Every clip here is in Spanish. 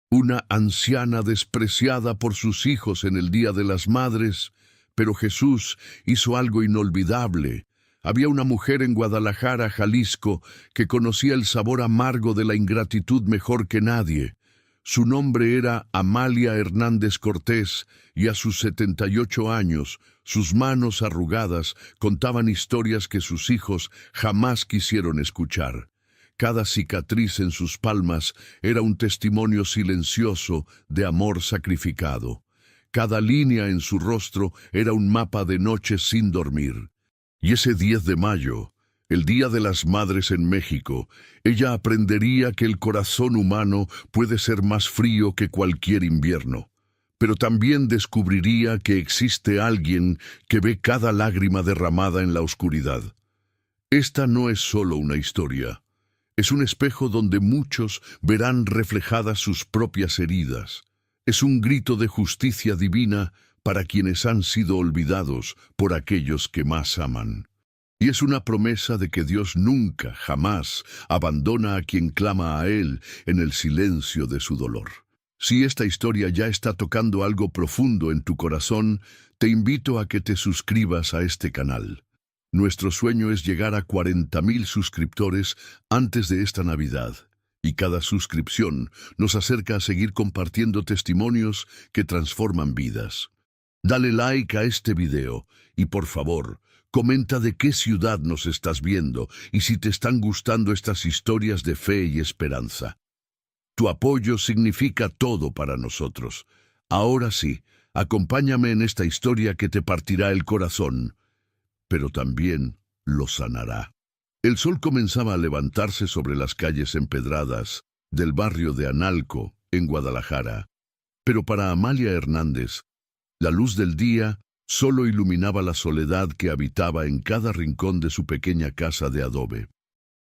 una anciana despreciada por sus hijos en el Día de las Madres, pero Jesús hizo algo inolvidable. Había una mujer en Guadalajara, Jalisco, que conocía el sabor amargo de la ingratitud mejor que nadie. Su nombre era Amalia Hernández Cortés, y a sus 78 años, sus manos arrugadas contaban historias que sus hijos jamás quisieron escuchar. Cada cicatriz en sus palmas era un testimonio silencioso de amor sacrificado. Cada línea en su rostro era un mapa de noches sin dormir. Y ese 10 de mayo, el Día de las Madres en México, ella aprendería que el corazón humano puede ser más frío que cualquier invierno. Pero también descubriría que existe alguien que ve cada lágrima derramada en la oscuridad. Esta no es solo una historia. Es un espejo donde muchos verán reflejadas sus propias heridas. Es un grito de justicia divina para quienes han sido olvidados por aquellos que más aman. Y es una promesa de que Dios nunca, jamás, abandona a quien clama a Él en el silencio de su dolor. Si esta historia ya está tocando algo profundo en tu corazón, te invito a que te suscribas a este canal. Nuestro sueño es llegar a 40,000 suscriptores antes de esta Navidad, y cada suscripción nos acerca a seguir compartiendo testimonios que transforman vidas. Dale like a este video y por favor, comenta de qué ciudad nos estás viendo y si te están gustando estas historias de fe y esperanza. Tu apoyo significa todo para nosotros. Ahora sí, acompáñame en esta historia que te partirá el corazón, pero también lo sanará. El sol comenzaba a levantarse sobre las calles empedradas del barrio de Analco, en Guadalajara. Pero para Amalia Hernández, la luz del día solo iluminaba la soledad que habitaba en cada rincón de su pequeña casa de adobe.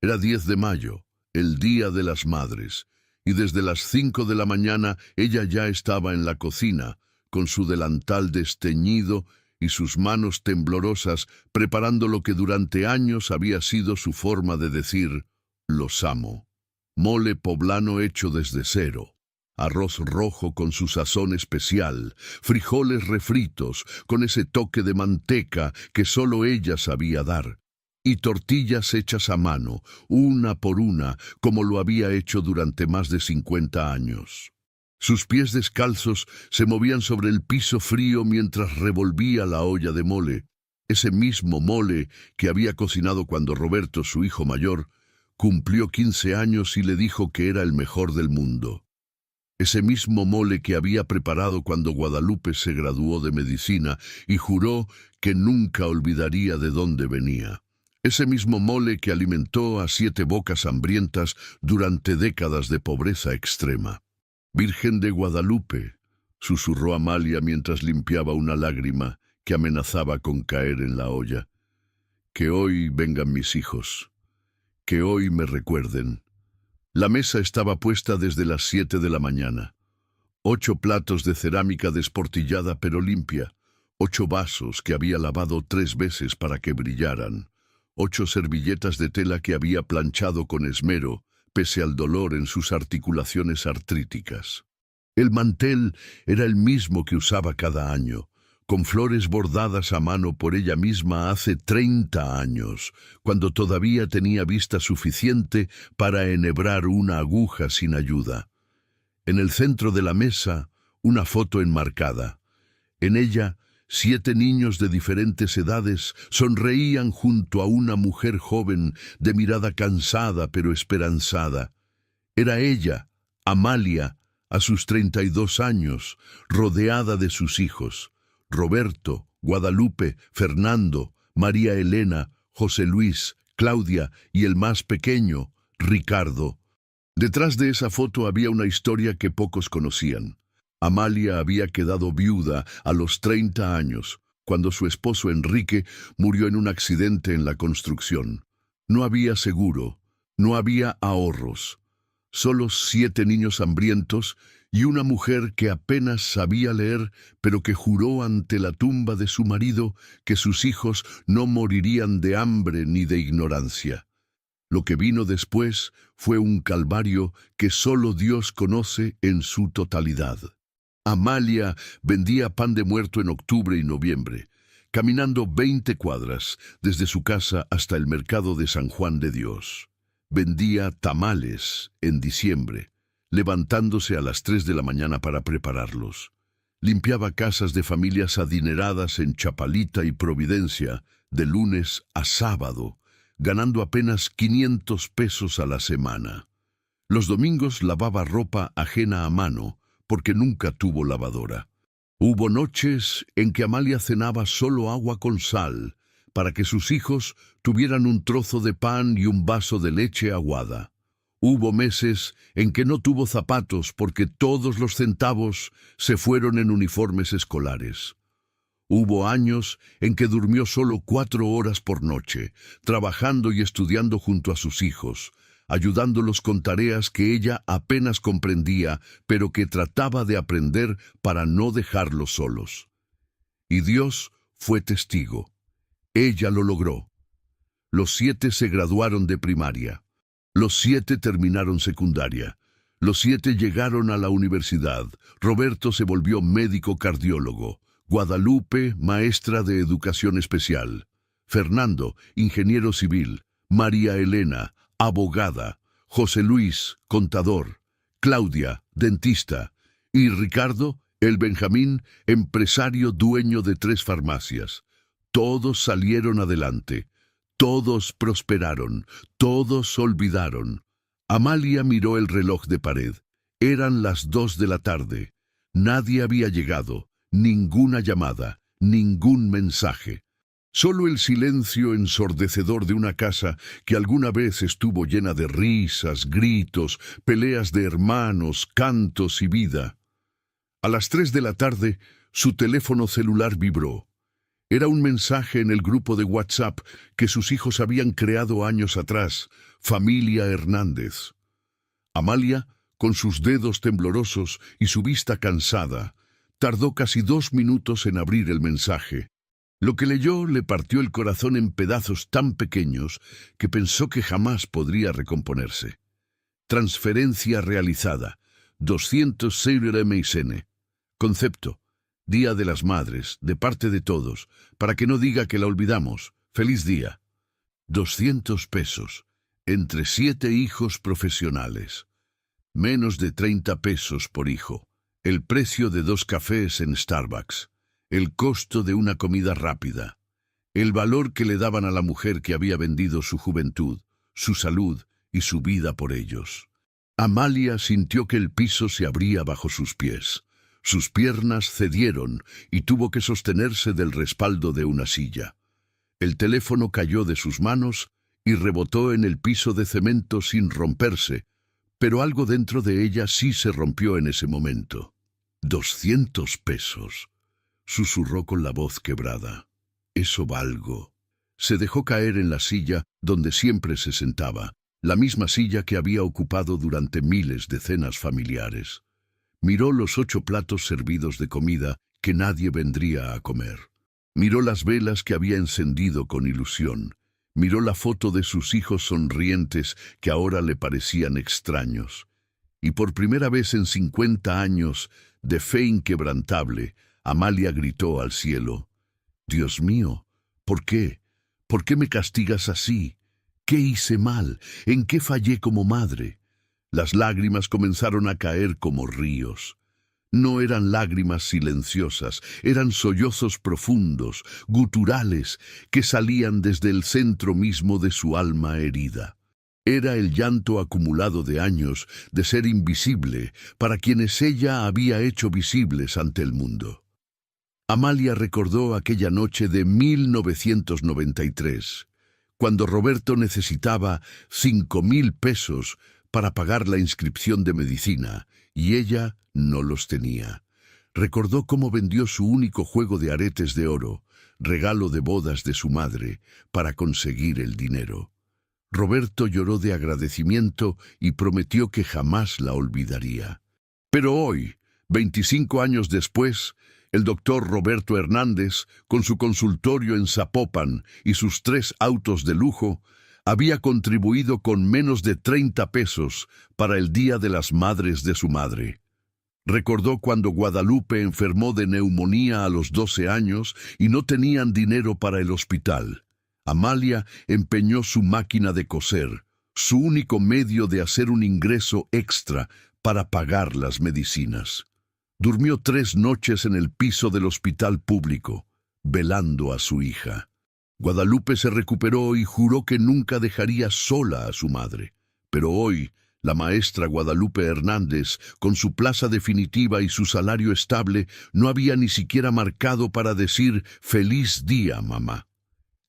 Era 10 de mayo, el Día de las Madres, y desde las 5 de la mañana ella ya estaba en la cocina, con su delantal desteñido y sus manos temblorosas, preparando lo que durante años había sido su forma de decir, los amo. Mole poblano hecho desde cero, arroz rojo con su sazón especial, frijoles refritos con ese toque de manteca que solo ella sabía dar, y tortillas hechas a mano, una por una, como lo había hecho durante más de 50 años. Sus pies descalzos se movían sobre el piso frío mientras revolvía la olla de mole, ese mismo mole que había cocinado cuando Roberto, su hijo mayor, cumplió 15 años y le dijo que era el mejor del mundo. Ese mismo mole que había preparado cuando Guadalupe se graduó de medicina y juró que nunca olvidaría de dónde venía. Ese mismo mole que alimentó a 7 bocas hambrientas durante décadas de pobreza extrema. Virgen de Guadalupe, susurró Amalia mientras limpiaba una lágrima que amenazaba con caer en la olla. Que hoy vengan mis hijos, que hoy me recuerden. La mesa estaba puesta desde las 7 de la mañana. 8 platos de cerámica desportillada pero limpia, 8 vasos que había lavado 3 veces para que brillaran, 8 servilletas de tela que había planchado con esmero, pese al dolor en sus articulaciones artríticas. El mantel era el mismo que usaba cada año, con flores bordadas a mano por ella misma hace 30 años, cuando todavía tenía vista suficiente para enhebrar una aguja sin ayuda. En el centro de la mesa, una foto enmarcada. En ella, 7 niños de diferentes edades sonreían junto a una mujer joven de mirada cansada pero esperanzada. Era ella, Amalia, a sus 32 años, rodeada de sus hijos, Roberto, Guadalupe, Fernando, María Elena, José Luis, Claudia y el más pequeño, Ricardo. Detrás de esa foto había una historia que pocos conocían. Amalia había quedado viuda a los 30 años, cuando su esposo Enrique murió en un accidente en la construcción. No había seguro, no había ahorros, solo 7 niños hambrientos y una mujer que apenas sabía leer, pero que juró ante la tumba de su marido que sus hijos no morirían de hambre ni de ignorancia. Lo que vino después fue un calvario que solo Dios conoce en su totalidad. Amalia vendía pan de muerto en octubre y noviembre, caminando 20 cuadras desde su casa hasta el mercado de San Juan de Dios. Vendía tamales en diciembre, levantándose a las 3 de la mañana para prepararlos. Limpiaba casas de familias adineradas en Chapalita y Providencia de lunes a sábado, ganando apenas 500 pesos a la semana. Los domingos lavaba ropa ajena a mano, porque nunca tuvo lavadora. Hubo noches en que Amalia cenaba solo agua con sal, para que sus hijos tuvieran un trozo de pan y un vaso de leche aguada. Hubo meses en que no tuvo zapatos porque todos los centavos se fueron en uniformes escolares. Hubo años en que durmió solo 4 horas por noche, trabajando y estudiando junto a sus hijos, ayudándolos con tareas que ella apenas comprendía, pero que trataba de aprender para no dejarlos solos. Y Dios fue testigo. Ella lo logró. Los 7 se graduaron de primaria. Los 7 terminaron secundaria. Los 7 llegaron a la universidad. Roberto se volvió médico cardiólogo. Guadalupe, maestra de educación especial. Fernando, ingeniero civil. María Elena, abogada. José Luis, contador. Claudia, dentista. Y Ricardo, el Benjamín, empresario dueño de 3 farmacias. Todos salieron adelante. Todos prosperaron. Todos olvidaron. Amalia miró el reloj de pared. Eran las 2 de la tarde. Nadie había llegado. Ninguna llamada, ningún mensaje. Solo el silencio ensordecedor de una casa que alguna vez estuvo llena de risas, gritos, peleas de hermanos, cantos y vida. A las 3 de la tarde, su teléfono celular vibró. Era un mensaje en el grupo de WhatsApp que sus hijos habían creado años atrás, Familia Hernández. Amalia, con sus dedos temblorosos y su vista cansada, tardó casi 2 minutos en abrir el mensaje. Lo que leyó le partió el corazón en pedazos tan pequeños que pensó que jamás podría recomponerse. Transferencia realizada. 200 MSN. Concepto. Día de las Madres, de parte de todos, para que no diga que la olvidamos. Feliz día. 200 pesos. Entre 7 hijos profesionales. Menos de 30 pesos por hijo. El precio de 2 cafés en Starbucks. El costo de una comida rápida. El valor que le daban a la mujer que había vendido su juventud, su salud y su vida por ellos. Amalia sintió que el piso se abría bajo sus pies. Sus piernas cedieron y tuvo que sostenerse del respaldo de una silla. El teléfono cayó de sus manos y rebotó en el piso de cemento sin romperse, pero algo dentro de ella sí se rompió en ese momento. 200 pesos, susurró con la voz quebrada. Eso valgo. Se dejó caer en la silla donde siempre se sentaba, la misma silla que había ocupado durante miles de cenas familiares. Miró los 8 platos servidos de comida que nadie vendría a comer. Miró las velas que había encendido con ilusión. Miró la foto de sus hijos sonrientes que ahora le parecían extraños. Y por primera vez en 50 años de fe inquebrantable, Amalia gritó al cielo: «Dios mío, ¿por qué? ¿Por qué me castigas así? ¿Qué hice mal? ¿En qué fallé como madre?». Las lágrimas comenzaron a caer como ríos. No eran lágrimas silenciosas, eran sollozos profundos, guturales, que salían desde el centro mismo de su alma herida. Era el llanto acumulado de años de ser invisible para quienes ella había hecho visibles ante el mundo. Amalia recordó aquella noche de 1993, cuando Roberto necesitaba 5,000 pesos para pagar la inscripción de medicina, y ella no los tenía. Recordó cómo vendió su único juego de aretes de oro, regalo de bodas de su madre, para conseguir el dinero. Roberto lloró de agradecimiento y prometió que jamás la olvidaría. Pero hoy, 25 años después, el doctor Roberto Hernández, con su consultorio en Zapopan y sus 3 autos de lujo, había contribuido con menos de 30 pesos para el Día de las Madres de su madre. Recordó cuando Guadalupe enfermó de neumonía a los 12 años y no tenían dinero para el hospital. Amalia empeñó su máquina de coser, su único medio de hacer un ingreso extra para pagar las medicinas. Durmió 3 noches en el piso del hospital público, velando a su hija. Guadalupe se recuperó y juró que nunca dejaría sola a su madre. Pero hoy, la maestra Guadalupe Hernández, con su plaza definitiva y su salario estable, no había ni siquiera marcado para decir «Feliz día, mamá».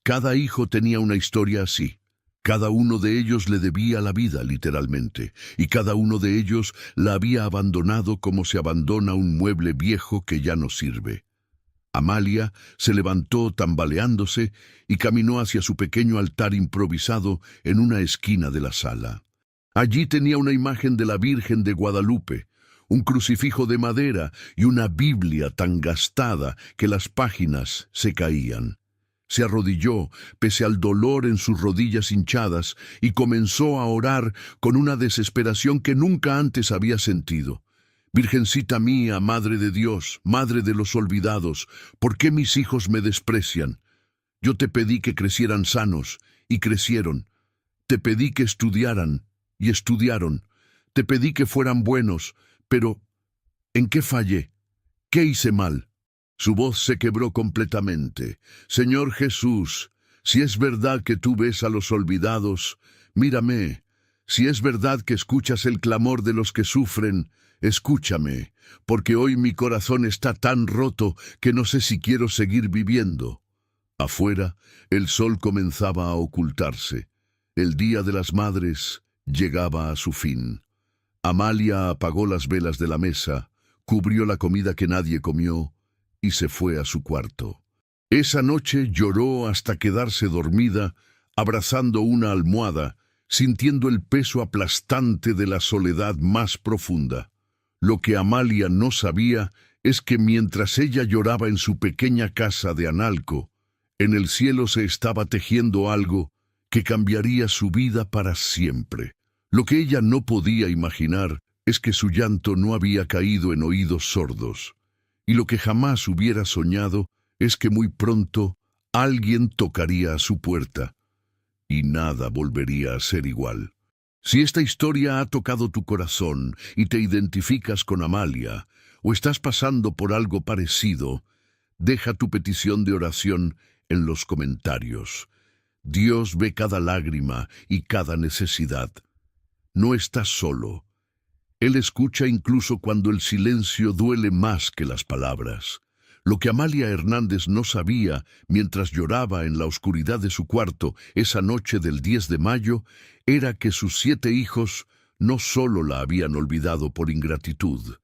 Cada hijo tenía una historia así. Cada uno de ellos le debía la vida, literalmente, y cada uno de ellos la había abandonado como se abandona un mueble viejo que ya no sirve. Amalia se levantó tambaleándose y caminó hacia su pequeño altar improvisado en una esquina de la sala. Allí tenía una imagen de la Virgen de Guadalupe, un crucifijo de madera y una Biblia tan gastada que las páginas se caían. Se arrodilló, pese al dolor en sus rodillas hinchadas, y comenzó a orar con una desesperación que nunca antes había sentido. «Virgencita mía, Madre de Dios, Madre de los olvidados, ¿por qué mis hijos me desprecian? Yo te pedí que crecieran sanos, y crecieron. Te pedí que estudiaran, y estudiaron. Te pedí que fueran buenos, pero ¿en qué fallé? ¿Qué hice mal?» Su voz se quebró completamente. «Señor Jesús, si es verdad que tú ves a los olvidados, mírame. Si es verdad que escuchas el clamor de los que sufren, escúchame, porque hoy mi corazón está tan roto que no sé si quiero seguir viviendo». Afuera, el sol comenzaba a ocultarse. El Día de las Madres llegaba a su fin. Amalia apagó las velas de la mesa, cubrió la comida que nadie comió, y se fue a su cuarto. Esa noche lloró hasta quedarse dormida, abrazando una almohada, sintiendo el peso aplastante de la soledad más profunda. Lo que Amalia no sabía es que mientras ella lloraba en su pequeña casa de Analco, en el cielo se estaba tejiendo algo que cambiaría su vida para siempre. Lo que ella no podía imaginar es que su llanto no había caído en oídos sordos. Y lo que jamás hubiera soñado es que muy pronto alguien tocaría a su puerta y nada volvería a ser igual. Si esta historia ha tocado tu corazón y te identificas con Amalia, o estás pasando por algo parecido, deja tu petición de oración en los comentarios. Dios ve cada lágrima y cada necesidad. No estás solo. Él escucha incluso cuando el silencio duele más que las palabras. Lo que Amalia Hernández no sabía mientras lloraba en la oscuridad de su cuarto esa noche del 10 de mayo era que sus 7 hijos no solo la habían olvidado por ingratitud.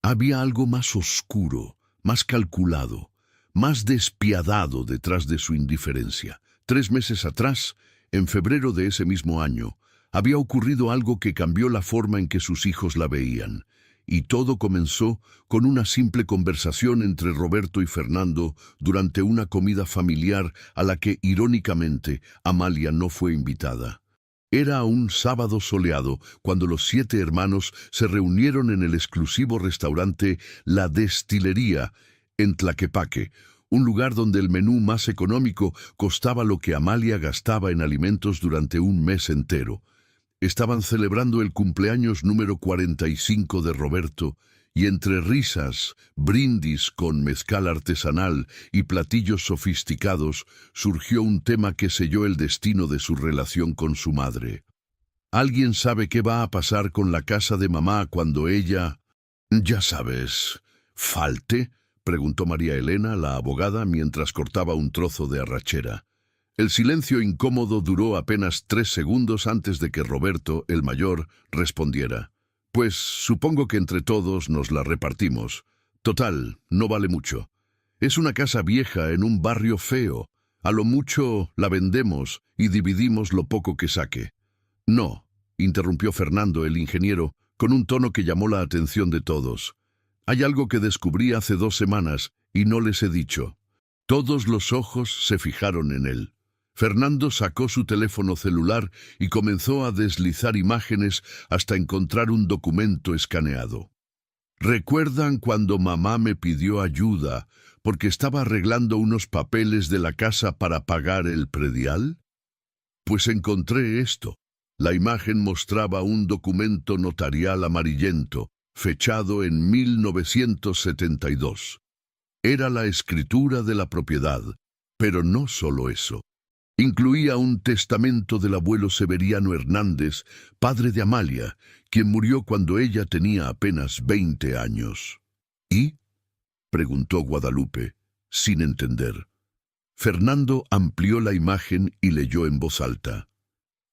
Había algo más oscuro, más calculado, más despiadado detrás de su indiferencia. 3 meses atrás, en febrero de ese mismo año, había ocurrido algo que cambió la forma en que sus hijos la veían, y todo comenzó con una simple conversación entre Roberto y Fernando durante una comida familiar a la que, irónicamente, Amalia no fue invitada. Era un sábado soleado cuando los 7 hermanos se reunieron en el exclusivo restaurante La Destilería en Tlaquepaque, un lugar donde el menú más económico costaba lo que Amalia gastaba en alimentos durante un mes entero. Estaban celebrando el cumpleaños número 45 de Roberto, y entre risas, brindis con mezcal artesanal y platillos sofisticados, surgió un tema que selló el destino de su relación con su madre. ¿Alguien sabe qué va a pasar con la casa de mamá cuando ella, ya sabes, falte?, preguntó María Elena, la abogada, mientras cortaba un trozo de arrachera. El silencio incómodo duró apenas 3 segundos antes de que Roberto, el mayor, respondiera. «Pues supongo que entre todos nos la repartimos. Total, no vale mucho. Es una casa vieja en un barrio feo. A lo mucho la vendemos y dividimos lo poco que saque». «No», interrumpió Fernando, el ingeniero, con un tono que llamó la atención de todos. «Hay algo que descubrí hace 2 semanas y no les he dicho». Todos los ojos se fijaron en él. Fernando sacó su teléfono celular y comenzó a deslizar imágenes hasta encontrar un documento escaneado. ¿Recuerdan cuando mamá me pidió ayuda porque estaba arreglando unos papeles de la casa para pagar el predial? Pues encontré esto. La imagen mostraba un documento notarial amarillento, fechado en 1972. Era la escritura de la propiedad, pero no solo eso. Incluía un testamento del abuelo Severiano Hernández, padre de Amalia, quien murió cuando ella tenía apenas 20 años. ¿Y? Preguntó Guadalupe, sin entender. Fernando amplió la imagen y leyó en voz alta.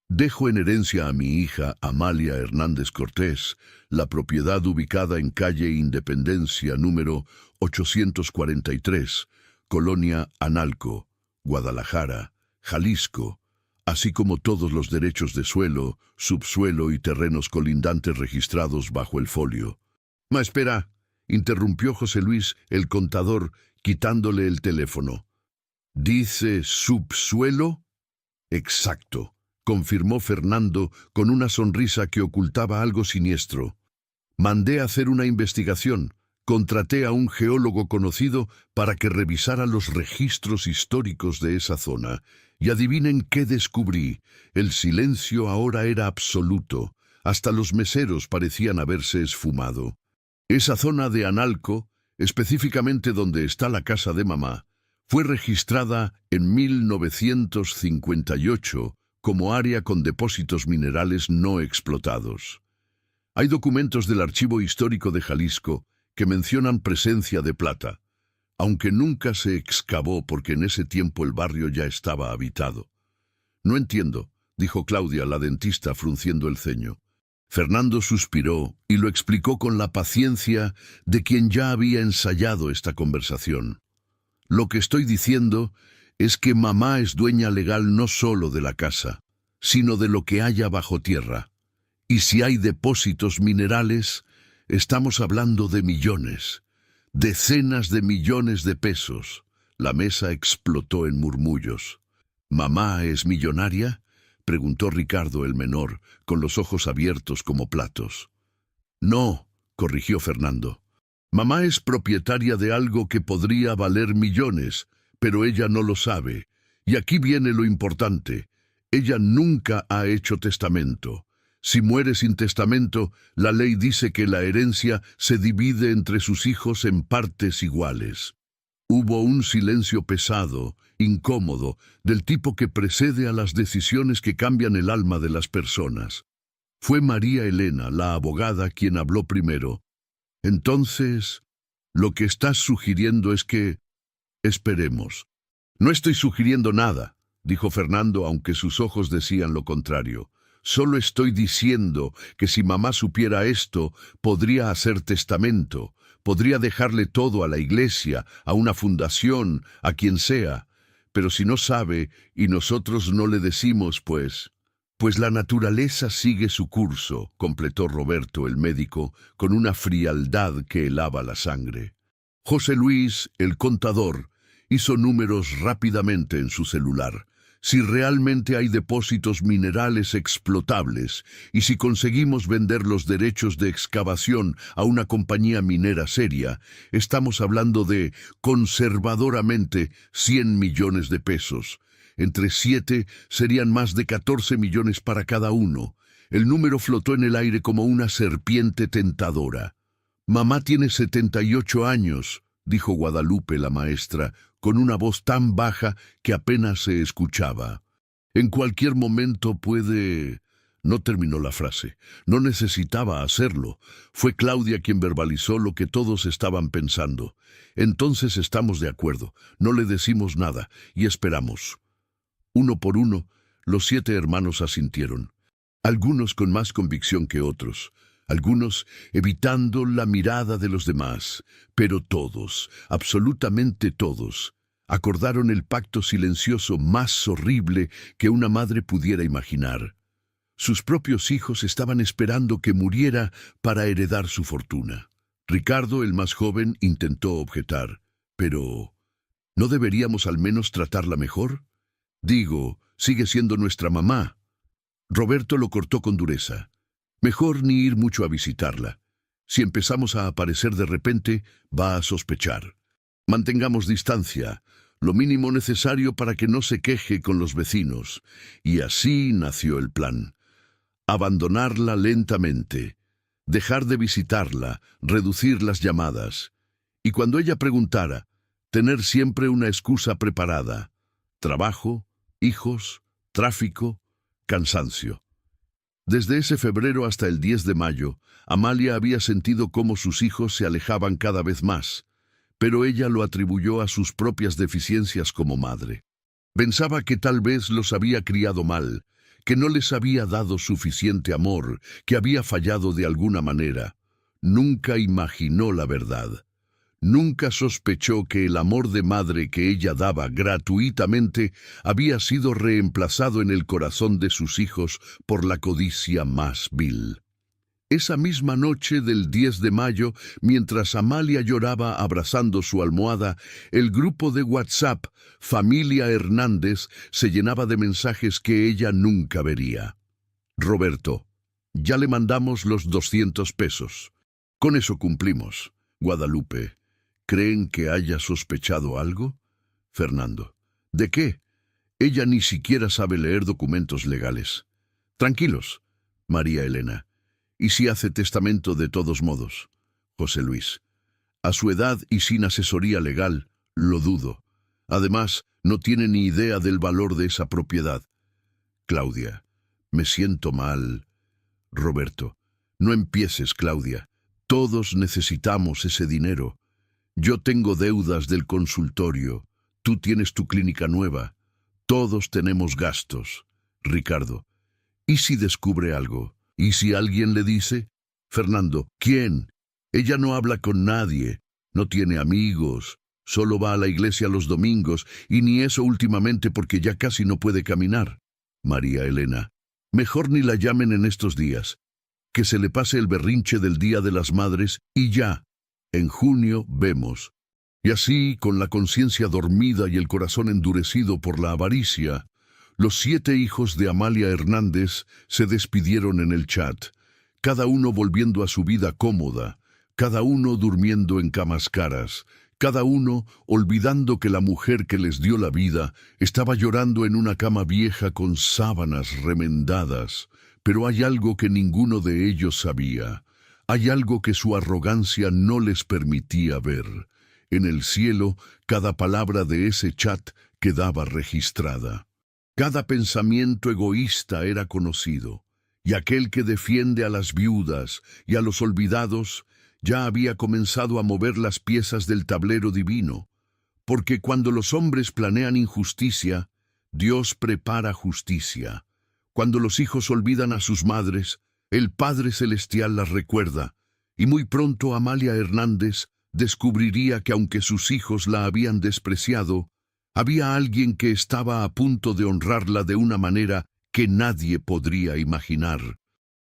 Dejo en herencia a mi hija Amalia Hernández Cortés la propiedad ubicada en calle Independencia número 843, Colonia Analco, Guadalajara, Jalisco, así como todos los derechos de suelo, subsuelo y terrenos colindantes registrados bajo el folio. Espera, interrumpió José Luis, el contador, quitándole el teléfono. ¿Dice subsuelo? Exacto, confirmó Fernando con una sonrisa que ocultaba algo siniestro. Mandé a hacer una investigación. Contraté a un geólogo conocido para que revisara los registros históricos de esa zona. Y adivinen qué descubrí. El silencio ahora era absoluto. Hasta los meseros parecían haberse esfumado. Esa zona de Analco, específicamente donde está la casa de mamá, fue registrada en 1958 como área con depósitos minerales no explotados. Hay documentos del Archivo Histórico de Jalisco que mencionan presencia de plata, aunque nunca se excavó porque en ese tiempo el barrio ya estaba habitado. No entiendo, dijo Claudia, la dentista, frunciendo el ceño. Fernando suspiró y lo explicó con la paciencia de quien ya había ensayado esta conversación. Lo que estoy diciendo es que mamá es dueña legal no solo de la casa, sino de lo que haya bajo tierra. Y si hay depósitos minerales, estamos hablando de millones, decenas de millones de pesos. La mesa explotó en murmullos. ¿Mamá es millonaria?, preguntó Ricardo el menor, con los ojos abiertos como platos. No, corrigió Fernando. Mamá es propietaria de algo que podría valer millones, pero ella no lo sabe. Y aquí viene lo importante. Ella nunca ha hecho testamento. Si muere sin testamento, la ley dice que la herencia se divide entre sus hijos en partes iguales. Hubo un silencio pesado, incómodo, del tipo que precede a las decisiones que cambian el alma de las personas. Fue María Elena, la abogada, quien habló primero. Entonces, lo que estás sugiriendo es que... Esperemos. No estoy sugiriendo nada, dijo Fernando, aunque sus ojos decían lo contrario. Solo estoy diciendo que si mamá supiera esto, podría hacer testamento, podría dejarle todo a la iglesia, a una fundación, a quien sea. Pero si no sabe y nosotros no le decimos, pues la naturaleza sigue su curso, completó Roberto, el médico, con una frialdad que helaba la sangre. José Luis, el contador, hizo números rápidamente en su celular. Si realmente hay depósitos minerales explotables y si conseguimos vender los derechos de excavación a una compañía minera seria, estamos hablando de, conservadoramente, 100 millones de pesos. Entre 7 serían más de 14 millones para cada uno. El número flotó en el aire como una serpiente tentadora. Mamá tiene 78 años, dijo Guadalupe, la maestra, con una voz tan baja que apenas se escuchaba. En cualquier momento puede... No terminó la frase. No necesitaba hacerlo. Fue Claudia quien verbalizó lo que todos estaban pensando. Entonces estamos de acuerdo. No le decimos nada y esperamos. Uno por uno, los 7 hermanos asintieron. Algunos con más convicción que otros. Algunos evitando la mirada de los demás, pero todos, absolutamente todos, acordaron el pacto silencioso más horrible que una madre pudiera imaginar. Sus propios hijos estaban esperando que muriera para heredar su fortuna. Ricardo, el más joven, intentó objetar, pero ¿no deberíamos al menos tratarla mejor? Digo, sigue siendo nuestra mamá. Roberto lo cortó con dureza. Mejor ni ir mucho a visitarla. Si empezamos a aparecer de repente, va a sospechar. Mantengamos distancia, lo mínimo necesario para que no se queje con los vecinos. Y así nació el plan. Abandonarla lentamente, dejar de visitarla, reducir las llamadas. Y cuando ella preguntara, tener siempre una excusa preparada. Trabajo, hijos, tráfico, cansancio. Desde ese febrero hasta el 10 de mayo, Amalia había sentido cómo sus hijos se alejaban cada vez más, pero ella lo atribuyó a sus propias deficiencias como madre. Pensaba que tal vez los había criado mal, que no les había dado suficiente amor, que había fallado de alguna manera. Nunca imaginó la verdad. Nunca sospechó que el amor de madre que ella daba gratuitamente había sido reemplazado en el corazón de sus hijos por la codicia más vil. Esa misma noche del 10 de mayo, mientras Amalia lloraba abrazando su almohada, el grupo de WhatsApp, Familia Hernández, se llenaba de mensajes que ella nunca vería. Roberto, ya le mandamos los 200 pesos. Con eso cumplimos. Guadalupe, ¿creen que haya sospechado algo? Fernando, ¿de qué? Ella ni siquiera sabe leer documentos legales. Tranquilos. María Elena, ¿y si hace testamento de todos modos? José Luis, a su edad y sin asesoría legal, lo dudo. Además, no tiene ni idea del valor de esa propiedad. Claudia, me siento mal. Roberto, no empieces, Claudia. Todos necesitamos ese dinero. Yo tengo deudas del consultorio. Tú tienes tu clínica nueva. Todos tenemos gastos. Ricardo, ¿y si descubre algo? ¿Y si alguien le dice? Fernando, ¿quién? Ella no habla con nadie. No tiene amigos. Solo va a la iglesia los domingos, y ni eso últimamente porque ya casi no puede caminar. María Elena, mejor ni la llamen en estos días. Que se le pase el berrinche del Día de las Madres y ya. En junio vemos. Y así, con la conciencia dormida y el corazón endurecido por la avaricia, los 7 hijos de Amalia Hernández se despidieron en el chat, cada uno volviendo a su vida cómoda, cada uno durmiendo en camas caras, cada uno olvidando que la mujer que les dio la vida estaba llorando en una cama vieja con sábanas remendadas. Pero hay algo que ninguno de ellos sabía. Hay algo que su arrogancia no les permitía ver. En el cielo, cada palabra de ese chat quedaba registrada. Cada pensamiento egoísta era conocido, y aquel que defiende a las viudas y a los olvidados ya había comenzado a mover las piezas del tablero divino, porque cuando los hombres planean injusticia, Dios prepara justicia. Cuando los hijos olvidan a sus madres, el Padre Celestial las recuerda, y muy pronto Amalia Hernández descubriría que aunque sus hijos la habían despreciado, había alguien que estaba a punto de honrarla de una manera que nadie podría imaginar.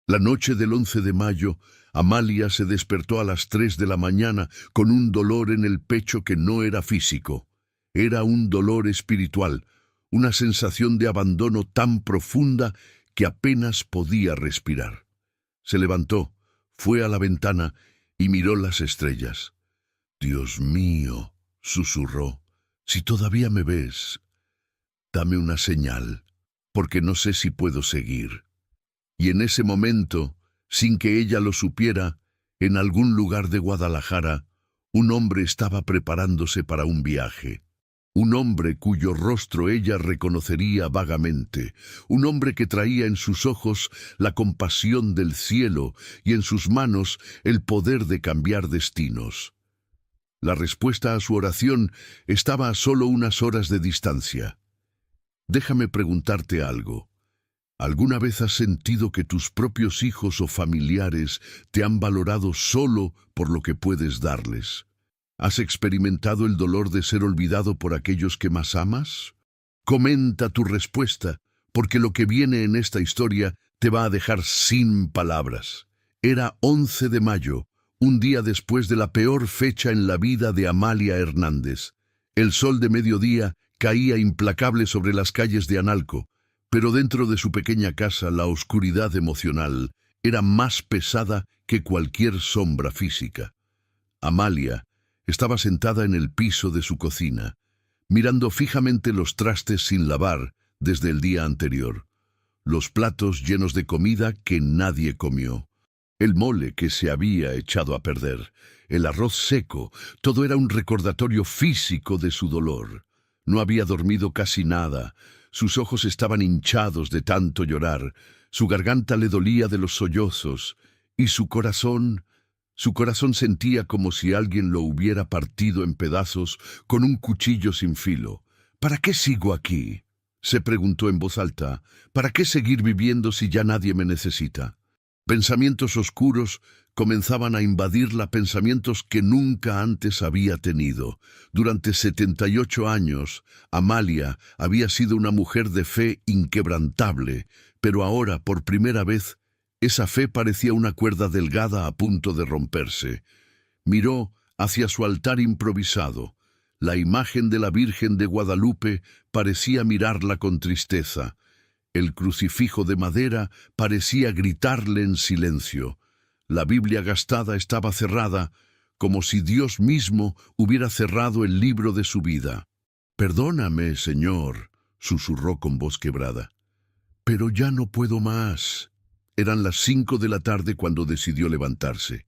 La noche del 11 de mayo, Amalia se despertó a las 3 de la mañana con un dolor en el pecho que no era físico. Era un dolor espiritual, una sensación de abandono tan profunda que apenas podía respirar. Se levantó, fue a la ventana y miró las estrellas. «Dios mío», susurró, «si todavía me ves, dame una señal, porque no sé si puedo seguir». Y en ese momento, sin que ella lo supiera, en algún lugar de Guadalajara, un hombre estaba preparándose para un viaje. Un hombre cuyo rostro ella reconocería vagamente, un hombre que traía en sus ojos la compasión del cielo y en sus manos el poder de cambiar destinos. La respuesta a su oración estaba a solo unas horas de distancia. Déjame preguntarte algo. ¿Alguna vez has sentido que tus propios hijos o familiares te han valorado solo por lo que puedes darles? ¿Has experimentado el dolor de ser olvidado por aquellos que más amas? Comenta tu respuesta, porque lo que viene en esta historia te va a dejar sin palabras. Era 11 de mayo, un día después de la peor fecha en la vida de Amalia Hernández. El sol de mediodía caía implacable sobre las calles de Analco, pero dentro de su pequeña casa la oscuridad emocional era más pesada que cualquier sombra física. Amalia estaba sentada en el piso de su cocina, mirando fijamente los trastes sin lavar desde el día anterior, los platos llenos de comida que nadie comió, el mole que se había echado a perder, el arroz seco, todo era un recordatorio físico de su dolor. No había dormido casi nada, sus ojos estaban hinchados de tanto llorar, su garganta le dolía de los sollozos, y su corazón sentía como si alguien lo hubiera partido en pedazos con un cuchillo sin filo. ¿Para qué sigo aquí?, se preguntó en voz alta. ¿Para qué seguir viviendo si ya nadie me necesita? Pensamientos oscuros comenzaban a invadirla, pensamientos que nunca antes había tenido. Durante 78 años, Amalia había sido una mujer de fe inquebrantable, pero ahora, por primera vez, esa fe parecía una cuerda delgada a punto de romperse. Miró hacia su altar improvisado. La imagen de la Virgen de Guadalupe parecía mirarla con tristeza. El crucifijo de madera parecía gritarle en silencio. La Biblia gastada estaba cerrada, como si Dios mismo hubiera cerrado el libro de su vida. «Perdóname, Señor», susurró con voz quebrada. «Pero ya no puedo más». Eran las 5 de la tarde cuando decidió levantarse.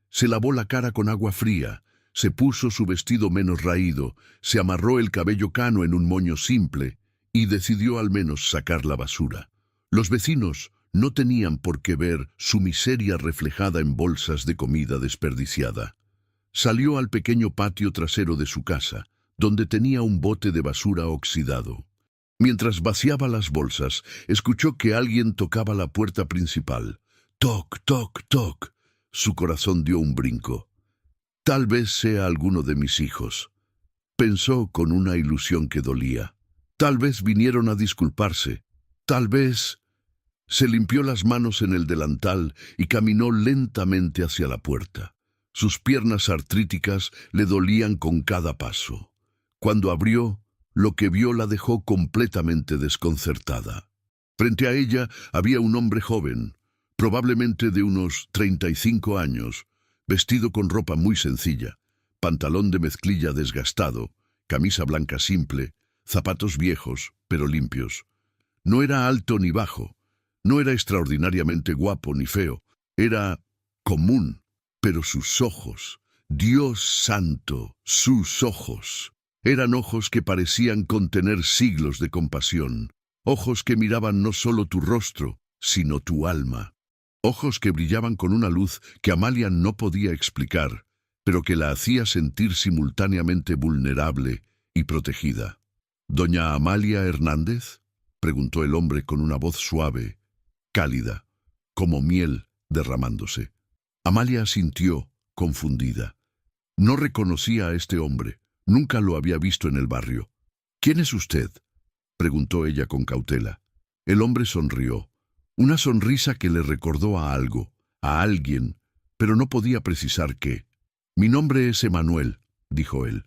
Se lavó la cara con agua fría, se puso su vestido menos raído, se amarró el cabello cano en un moño simple y decidió al menos sacar la basura. Los vecinos no tenían por qué ver su miseria reflejada en bolsas de comida desperdiciada. Salió al pequeño patio trasero de su casa, donde tenía un bote de basura oxidado. Mientras vaciaba las bolsas, escuchó que alguien tocaba la puerta principal. Toc, toc, toc. Su corazón dio un brinco. Tal vez sea alguno de mis hijos, pensó con una ilusión que dolía. Tal vez vinieron a disculparse. Tal vez... Se limpió las manos en el delantal y caminó lentamente hacia la puerta. Sus piernas artríticas le dolían con cada paso. Cuando abrió, lo que vio la dejó completamente desconcertada. Frente a ella había un hombre joven, probablemente de unos 35 años, vestido con ropa muy sencilla, pantalón de mezclilla desgastado, camisa blanca simple, zapatos viejos, pero limpios. No era alto ni bajo, no era extraordinariamente guapo ni feo, era común, pero sus ojos, Dios santo, sus ojos, eran ojos que parecían contener siglos de compasión, ojos que miraban no solo tu rostro, sino tu alma. Ojos que brillaban con una luz que Amalia no podía explicar, pero que la hacía sentir simultáneamente vulnerable y protegida. «¿Doña Amalia Hernández?», preguntó el hombre con una voz suave, cálida, como miel derramándose. Amalia asintió, confundida. No reconocía a este hombre, nunca lo había visto en el barrio. «¿Quién es usted?», preguntó ella con cautela. El hombre sonrió. Una sonrisa que le recordó a algo, a alguien, pero no podía precisar qué. «Mi nombre es Emanuel», dijo él.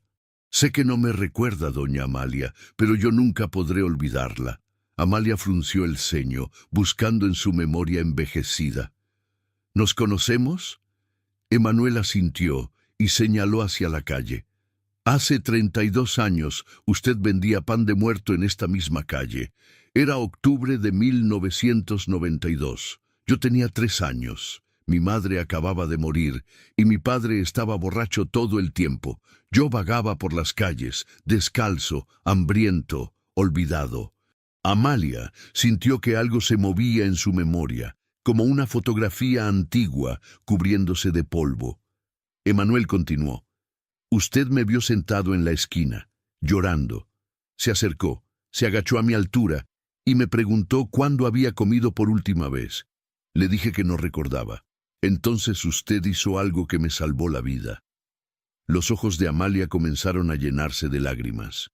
«Sé que no me recuerda, doña Amalia, pero yo nunca podré olvidarla». Amalia frunció el ceño, buscando en su memoria envejecida. «¿Nos conocemos?». Emanuel asintió y señaló hacia la calle. «Hace 32 años usted vendía pan de muerto en esta misma calle. Era octubre de 1992. Yo tenía 3 años. Mi madre acababa de morir y mi padre estaba borracho todo el tiempo. Yo vagaba por las calles, descalzo, hambriento, olvidado». Amalia sintió que algo se movía en su memoria, como una fotografía antigua cubriéndose de polvo. Emanuel continuó. «Usted me vio sentado en la esquina, llorando. Se acercó, se agachó a mi altura y me preguntó cuándo había comido por última vez. Le dije que no recordaba. Entonces usted hizo algo que me salvó la vida». Los ojos de Amalia comenzaron a llenarse de lágrimas.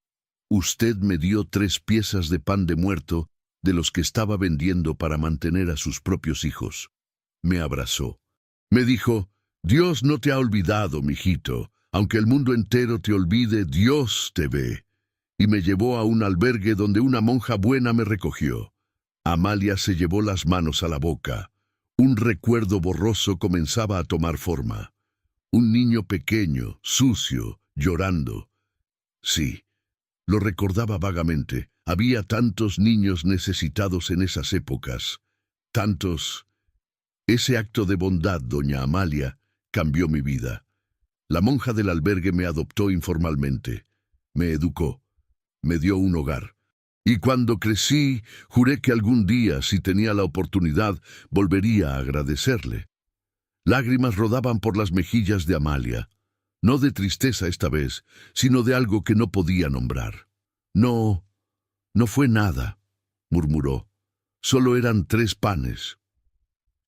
«Usted me dio 3 piezas de pan de muerto de los que estaba vendiendo para mantener a sus propios hijos». Me abrazó. Me dijo: «Dios no te ha olvidado, mijito. Aunque el mundo entero te olvide, Dios te ve». y me llevó a un albergue donde una monja buena me recogió. Amalia se llevó las manos a la boca. Un recuerdo borroso comenzaba a tomar forma. Un niño pequeño, sucio, llorando. Sí, lo recordaba vagamente. Había tantos niños necesitados en esas épocas. Tantos. Ese acto de bondad, doña Amalia, cambió mi vida. La monja del albergue me adoptó informalmente. Me educó. Me dio un hogar. Y cuando crecí, juré que algún día, si tenía la oportunidad, volvería a agradecerle. Lágrimas rodaban por las mejillas de Amalia. No de tristeza esta vez, sino de algo que no podía nombrar. No, no fue nada, murmuró. Solo eran 3 panes.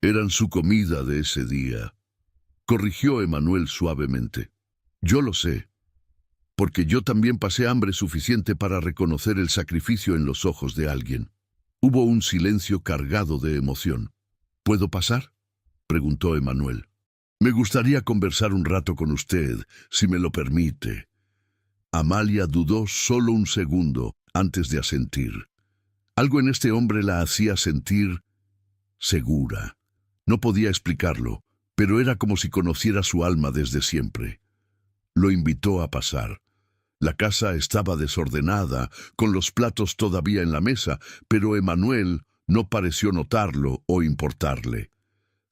Eran su comida de ese día. Corrigió Emanuel suavemente. Yo lo sé, porque yo también pasé hambre suficiente para reconocer el sacrificio en los ojos de alguien. Hubo un silencio cargado de emoción. ¿Puedo pasar?, preguntó Emanuel. Me gustaría conversar un rato con usted, si me lo permite. Amalia dudó solo un segundo antes de asentir. Algo en este hombre la hacía sentir segura. No podía explicarlo, pero era como si conociera su alma desde siempre. Lo invitó a pasar. La casa estaba desordenada, con los platos todavía en la mesa, pero Emanuel no pareció notarlo o importarle.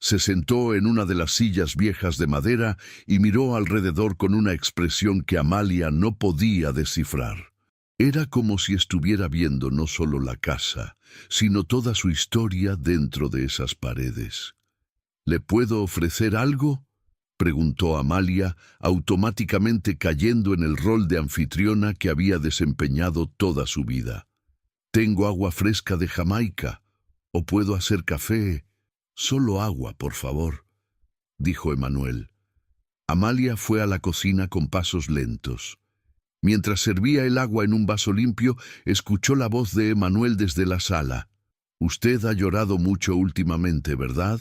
Se sentó en una de las sillas viejas de madera y miró alrededor con una expresión que Amalia no podía descifrar. Era como si estuviera viendo no solo la casa, sino toda su historia dentro de esas paredes. ¿Le puedo ofrecer algo?, preguntó Amalia, automáticamente cayendo en el rol de anfitriona que había desempeñado toda su vida. Tengo agua fresca de Jamaica, o puedo hacer café. Solo agua, por favor, dijo Emanuel. Amalia fue a la cocina con pasos lentos. Mientras servía el agua en un vaso limpio, escuchó la voz de Emanuel desde la sala. «Usted ha llorado mucho últimamente, ¿verdad?».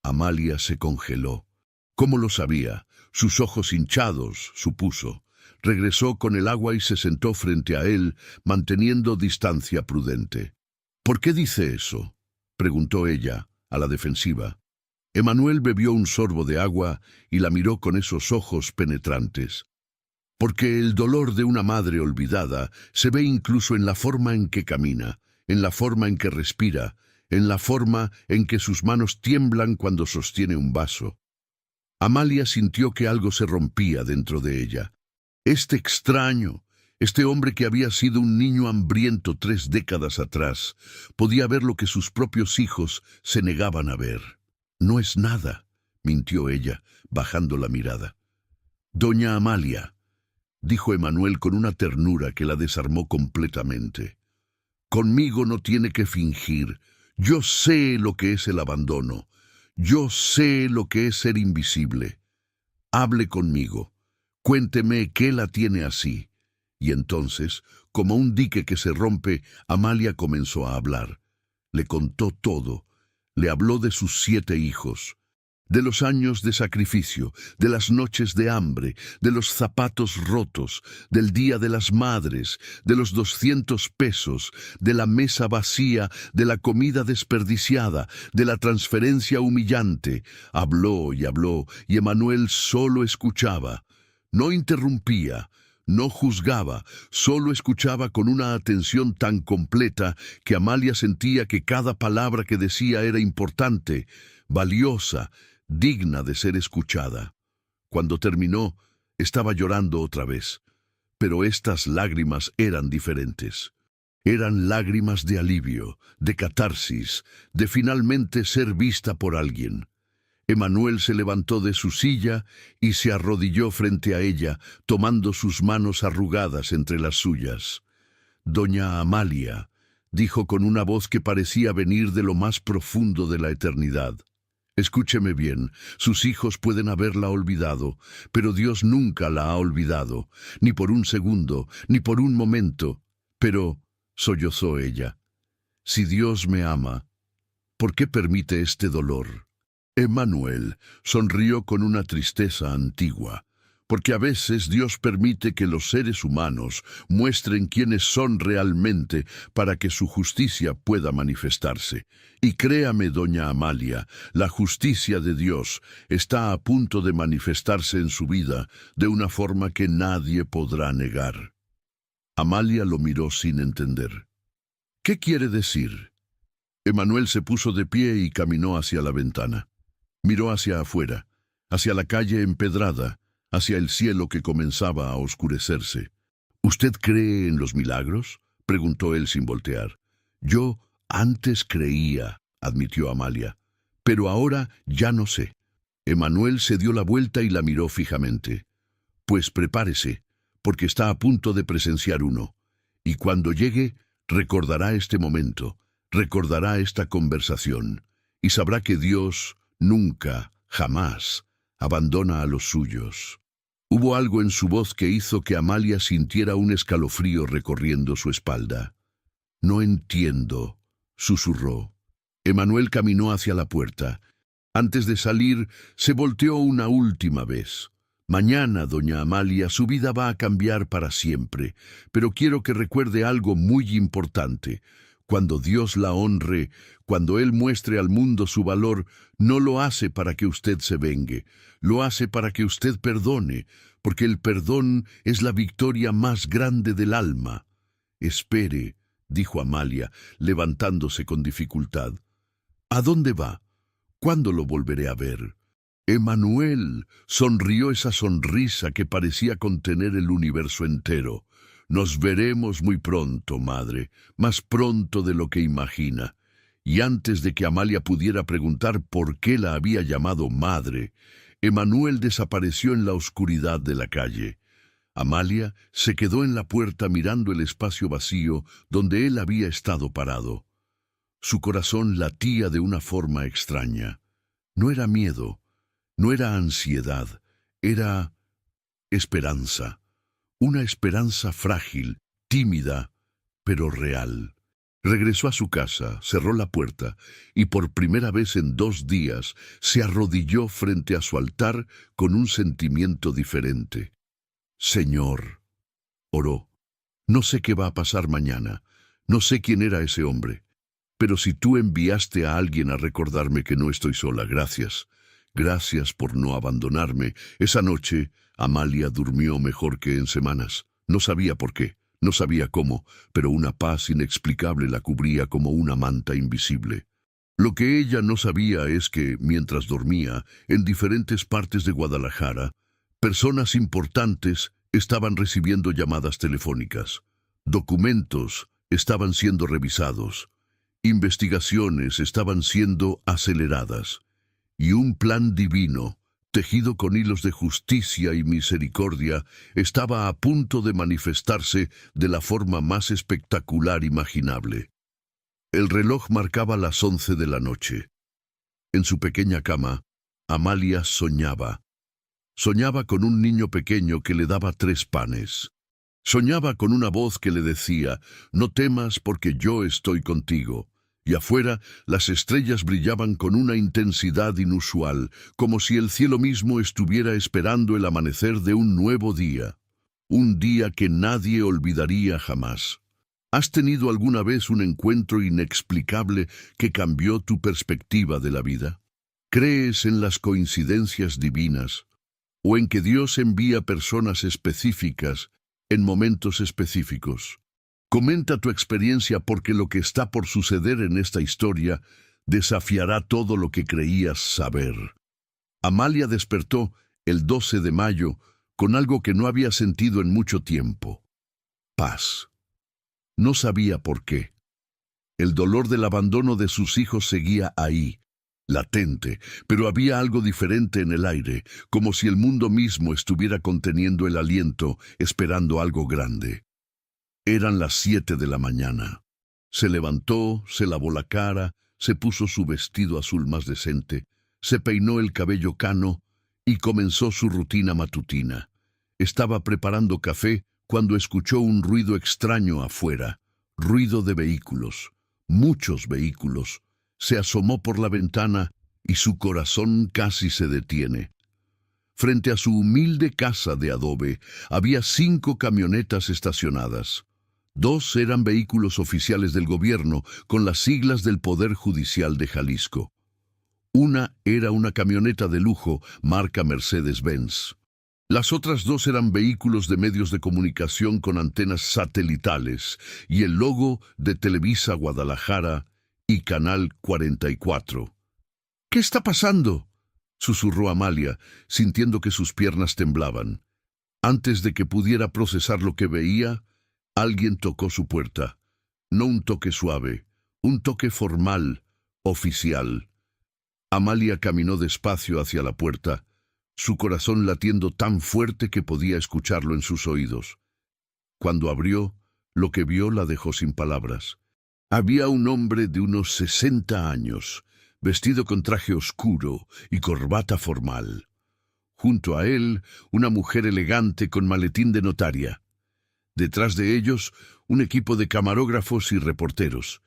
Amalia se congeló. ¿Cómo lo sabía? Sus ojos hinchados, supuso. Regresó con el agua y se sentó frente a él, manteniendo distancia prudente. «¿Por qué dice eso?», preguntó ella, a la defensiva. Emanuel bebió un sorbo de agua y la miró con esos ojos penetrantes. Porque el dolor de una madre olvidada se ve incluso en la forma en que camina, en la forma en que respira, en la forma en que sus manos tiemblan cuando sostiene un vaso. Amalia sintió que algo se rompía dentro de ella. Este extraño, este hombre que había sido un niño hambriento 3 décadas atrás, podía ver lo que sus propios hijos se negaban a ver. «No es nada», mintió ella, bajando la mirada. «Doña Amalia», dijo Emanuel con una ternura que la desarmó completamente. «Conmigo no tiene que fingir. Yo sé lo que es el abandono. Yo sé lo que es ser invisible. Hable conmigo. Cuénteme qué la tiene así». Y entonces, como un dique que se rompe, Amalia comenzó a hablar. Le contó todo. Le habló de sus 7 hijos. De los años de sacrificio, de las noches de hambre, de los zapatos rotos, del Día de las Madres, de los 200 pesos, de la mesa vacía, de la comida desperdiciada, de la transferencia humillante. Habló, y Emanuel solo escuchaba. No interrumpía, no juzgaba, solo escuchaba con una atención tan completa que Amalia sentía que cada palabra que decía era importante, valiosa, digna de ser escuchada. Cuando terminó, estaba llorando otra vez, pero estas lágrimas eran diferentes. Eran lágrimas de alivio, de catarsis, de finalmente ser vista por alguien. Emanuel se levantó de su silla y se arrodilló frente a ella, tomando sus manos arrugadas entre las suyas. «Doña Amalia», dijo con una voz que parecía venir de lo más profundo de la eternidad. «Escúcheme bien, sus hijos pueden haberla olvidado, pero Dios nunca la ha olvidado, ni por un segundo, ni por un momento. Pero», sollozó ella, «si Dios me ama, ¿por qué permite este dolor?». Emanuel sonrió con una tristeza antigua. porque a veces Dios permite que los seres humanos muestren quiénes son realmente para que su justicia pueda manifestarse. Y créame, doña Amalia, la justicia de Dios está a punto de manifestarse en su vida de una forma que nadie podrá negar. Amalia lo miró sin entender. ¿Qué quiere decir? Emanuel se puso de pie y caminó hacia la ventana. Miró hacia afuera, hacia la calle empedrada, hacia el cielo que comenzaba a oscurecerse. ¿Usted cree en los milagros?, preguntó él sin voltear. Yo antes creía, admitió Amalia, pero ahora ya no sé. Emanuel se dio la vuelta y la miró fijamente. Pues prepárese, porque está a punto de presenciar uno. Y cuando llegue, recordará este momento, recordará esta conversación, y sabrá que Dios nunca, jamás, abandona a los suyos. Hubo algo en su voz que hizo que Amalia sintiera un escalofrío recorriendo su espalda. No entiendo, susurró. Emanuel caminó hacia la puerta. Antes de salir, se volteó una última vez. Mañana, doña Amalia, su vida va a cambiar para siempre, pero quiero que recuerde algo muy importante. Cuando Dios la honre, cuando Él muestre al mundo su valor, no lo hace para que usted se vengue, lo hace para que usted perdone, porque el perdón es la victoria más grande del alma. Espere, dijo Amalia, levantándose con dificultad. ¿A dónde va? ¿Cuándo lo volveré a ver? Emanuel, sonrió esa sonrisa que parecía contener el universo entero. Nos veremos muy pronto, madre, más pronto de lo que imagina. Y antes de que Amalia pudiera preguntar por qué la había llamado madre, Emanuel desapareció en la oscuridad de la calle. Amalia se quedó en la puerta mirando el espacio vacío donde él había estado parado. Su corazón latía de una forma extraña. No era miedo, no era ansiedad, era esperanza. Una esperanza frágil, tímida, pero real. Regresó a su casa, cerró la puerta y por primera vez en 2 días se arrodilló frente a su altar con un sentimiento diferente. Señor, oró, no sé qué va a pasar mañana, no sé quién era ese hombre, pero si tú enviaste a alguien a recordarme que no estoy sola, gracias. Gracias por no abandonarme. Esa noche, Amalia durmió mejor que en semanas. No sabía por qué, no sabía cómo, pero una paz inexplicable la cubría como una manta invisible. Lo que ella no sabía es que, mientras dormía, en diferentes partes de Guadalajara, personas importantes estaban recibiendo llamadas telefónicas. Documentos estaban siendo revisados. Investigaciones estaban siendo aceleradas. Y un plan divino, tejido con hilos de justicia y misericordia, estaba a punto de manifestarse de la forma más espectacular imaginable. El reloj marcaba las 11 de la noche. En su pequeña cama, Amalia soñaba. Soñaba con un niño pequeño que le daba 3 panes. Soñaba con una voz que le decía, «No temas porque yo estoy contigo». Y afuera las estrellas brillaban con una intensidad inusual, como si el cielo mismo estuviera esperando el amanecer de un nuevo día. Un día que nadie olvidaría jamás. ¿Has tenido alguna vez un encuentro inexplicable que cambió tu perspectiva de la vida? ¿Crees en las coincidencias divinas? ¿O en que Dios envía personas específicas en momentos específicos? Comenta tu experiencia porque lo que está por suceder en esta historia desafiará todo lo que creías saber. Amalia despertó el 12 de mayo con algo que no había sentido en mucho tiempo. Paz. No sabía por qué. El dolor del abandono de sus hijos seguía ahí, latente, pero había algo diferente en el aire, como si el mundo mismo estuviera conteniendo el aliento, esperando algo grande. Eran las 7 de la mañana. Se levantó, se lavó la cara, se puso su vestido azul más decente, se peinó el cabello cano y comenzó su rutina matutina. Estaba preparando café cuando escuchó un ruido extraño afuera, ruido de vehículos, muchos vehículos. Se asomó por la ventana y su corazón casi se detiene. Frente a su humilde casa de adobe había 5 camionetas estacionadas. 2 eran vehículos oficiales del gobierno con las siglas del Poder Judicial de Jalisco. Una era una camioneta de lujo marca Mercedes-Benz. Las otras 2 eran vehículos de medios de comunicación con antenas satelitales y el logo de Televisa Guadalajara y Canal 44. «¿Qué está pasando?», susurró Amalia, sintiendo que sus piernas temblaban. Antes de que pudiera procesar lo que veía, alguien tocó su puerta. No un toque suave, un toque formal, oficial. Amalia caminó despacio hacia la puerta, su corazón latiendo tan fuerte que podía escucharlo en sus oídos. Cuando abrió, lo que vio la dejó sin palabras. Había un hombre de unos 60 años, vestido con traje oscuro y corbata formal. Junto a él, una mujer elegante con maletín de notaria. Detrás de ellos, un equipo de camarógrafos y reporteros.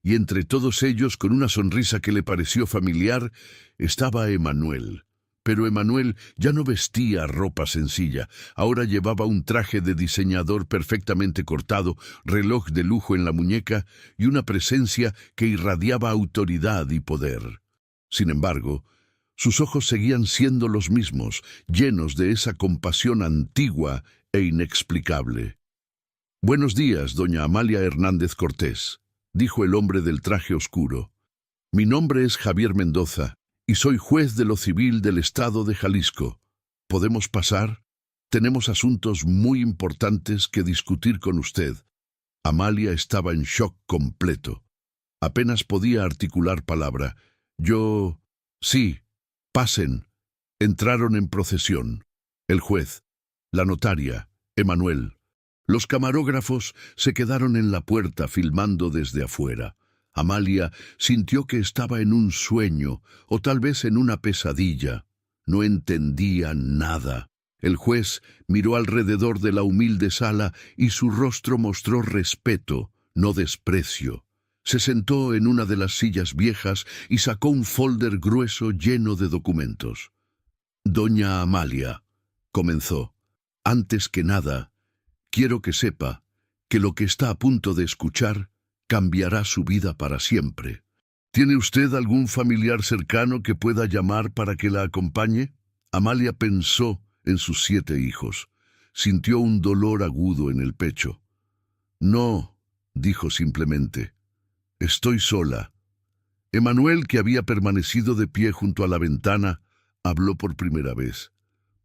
Y entre todos ellos, con una sonrisa que le pareció familiar, estaba Emanuel. Pero Emanuel ya no vestía ropa sencilla. Ahora llevaba un traje de diseñador perfectamente cortado, reloj de lujo en la muñeca y una presencia que irradiaba autoridad y poder. Sin embargo, sus ojos seguían siendo los mismos, llenos de esa compasión antigua e inexplicable. «Buenos días, doña Amalia Hernández Cortés», dijo el hombre del traje oscuro. «Mi nombre es Javier Mendoza y soy juez de lo civil del estado de Jalisco. ¿Podemos pasar? Tenemos asuntos muy importantes que discutir con usted». Amalia estaba en shock completo. Apenas podía articular palabra. «Sí, pasen». Entraron en procesión. El juez, la notaria, Emanuel. Los camarógrafos se quedaron en la puerta filmando desde afuera. Amalia sintió que estaba en un sueño o tal vez en una pesadilla. No entendía nada. El juez miró alrededor de la humilde sala y su rostro mostró respeto, no desprecio. Se sentó en una de las sillas viejas y sacó un folder grueso lleno de documentos. «Doña Amalia», comenzó, «antes que nada, quiero que sepa que lo que está a punto de escuchar cambiará su vida para siempre. ¿Tiene usted algún familiar cercano que pueda llamar para que la acompañe?» Amalia pensó en sus 7 hijos. Sintió un dolor agudo en el pecho. «No», dijo simplemente, «estoy sola». Emanuel, que había permanecido de pie junto a la ventana, habló por primera vez.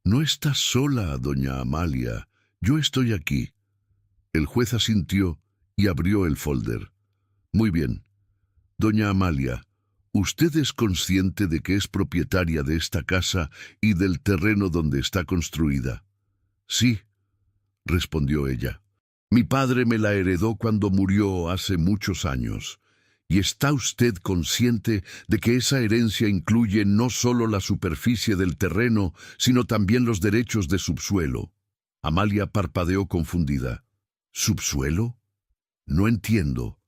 «No está sola, doña Amalia. Yo estoy aquí». El juez asintió y abrió el folder. «Muy bien. Doña Amalia, ¿usted es consciente de que es propietaria de esta casa y del terreno donde está construida?» «Sí», respondió ella. «Mi padre me la heredó cuando murió hace muchos años. ¿Y está usted consciente de que esa herencia incluye no solo la superficie del terreno, sino también los derechos de subsuelo?» Amalia parpadeó confundida. «¿Subsuelo? No entiendo».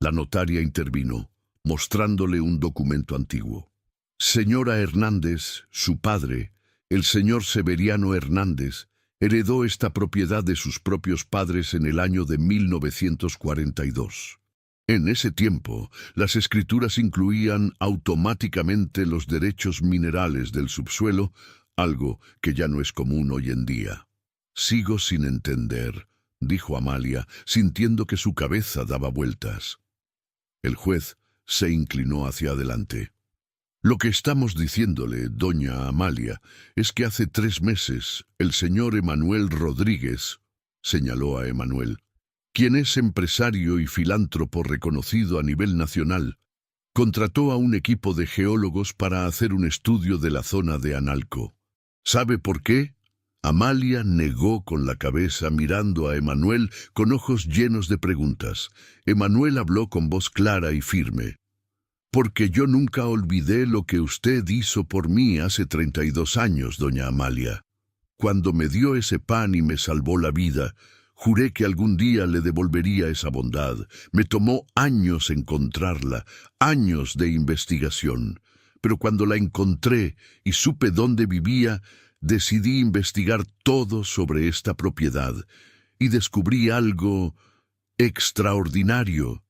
La notaria intervino, mostrándole un documento antiguo. «Señora Hernández, su padre, el señor Severiano Hernández, heredó esta propiedad de sus propios padres en el año de 1942. En ese tiempo, las escrituras incluían automáticamente los derechos minerales del subsuelo, algo que ya no es común hoy en día». «Sigo sin entender», dijo Amalia, sintiendo que su cabeza daba vueltas. El juez se inclinó hacia adelante. «Lo que estamos diciéndole, doña Amalia, es que hace 3 meses el señor Emanuel Rodríguez», señaló a Emanuel, «quien es empresario y filántropo reconocido a nivel nacional, contrató a un equipo de geólogos para hacer un estudio de la zona de Analco. ¿Sabe por qué?». Amalia negó con la cabeza mirando a Emanuel con ojos llenos de preguntas. Emanuel habló con voz clara y firme. «Porque yo nunca olvidé lo que usted hizo por mí hace 32 años, doña Amalia. Cuando me dio ese pan y me salvó la vida, juré que algún día le devolvería esa bondad. Me tomó años encontrarla, años de investigación. Pero cuando la encontré y supe dónde vivía, decidí investigar todo sobre esta propiedad y descubrí algo extraordinario.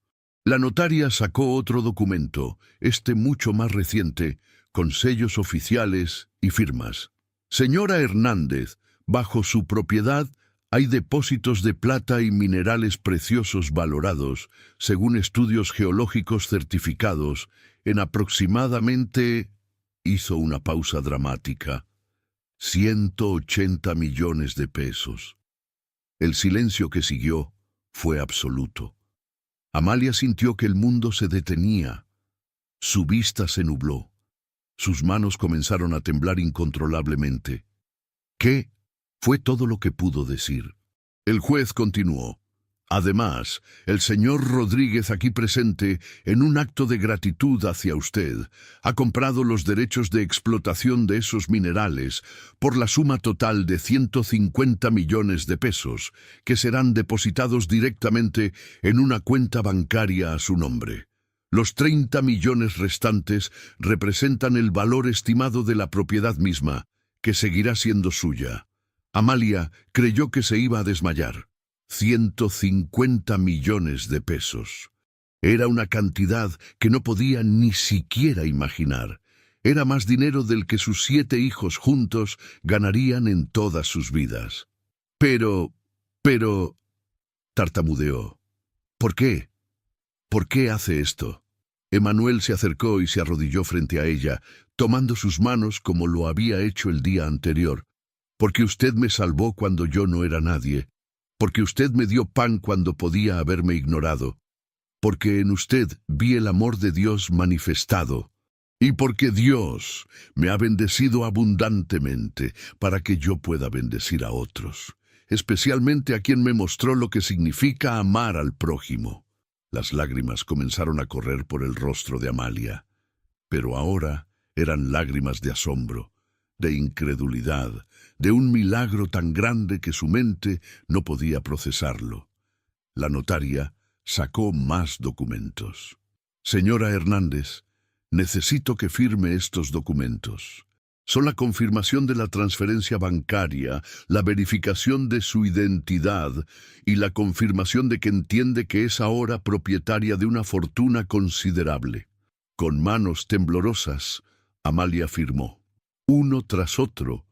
La notaria sacó otro documento, este mucho más reciente, con sellos oficiales y firmas. Señora Hernández, bajo su propiedad hay depósitos de plata y minerales preciosos valorados, según estudios geológicos certificados, en aproximadamente, hizo una pausa dramática, 180 millones de pesos. El silencio que siguió fue absoluto. Amalia sintió que el mundo se detenía. Su vista se nubló. Sus manos comenzaron a temblar incontrolablemente. ¿Qué? Fue todo lo que pudo decir. El juez continuó. Además, el señor Rodríguez aquí presente, en un acto de gratitud hacia usted, ha comprado los derechos de explotación de esos minerales por la suma total de 150 millones de pesos, que serán depositados directamente en una cuenta bancaria a su nombre. Los 30 millones restantes representan el valor estimado de la propiedad misma, que seguirá siendo suya. Amalia creyó que se iba a desmayar. 150 millones de pesos. Era una cantidad que no podía ni siquiera imaginar. Era más dinero del que sus 7 hijos juntos ganarían en todas sus vidas. Pero, tartamudeó. ¿Por qué? ¿Por qué hace esto? Emanuel se acercó y se arrodilló frente a ella, tomando sus manos como lo había hecho el día anterior. Porque usted me salvó cuando yo no era nadie. Porque usted me dio pan cuando podía haberme ignorado, porque en usted vi el amor de Dios manifestado, y porque Dios me ha bendecido abundantemente para que yo pueda bendecir a otros, especialmente a quien me mostró lo que significa amar al prójimo. Las lágrimas comenzaron a correr por el rostro de Amalia, pero ahora eran lágrimas de asombro, de incredulidad, de un milagro tan grande que su mente no podía procesarlo. La notaria sacó más documentos. Señora Hernández, necesito que firme estos documentos. Son la confirmación de la transferencia bancaria, la verificación de su identidad y la confirmación de que entiende que es ahora propietaria de una fortuna considerable. Con manos temblorosas, Amalia firmó. Uno tras otro,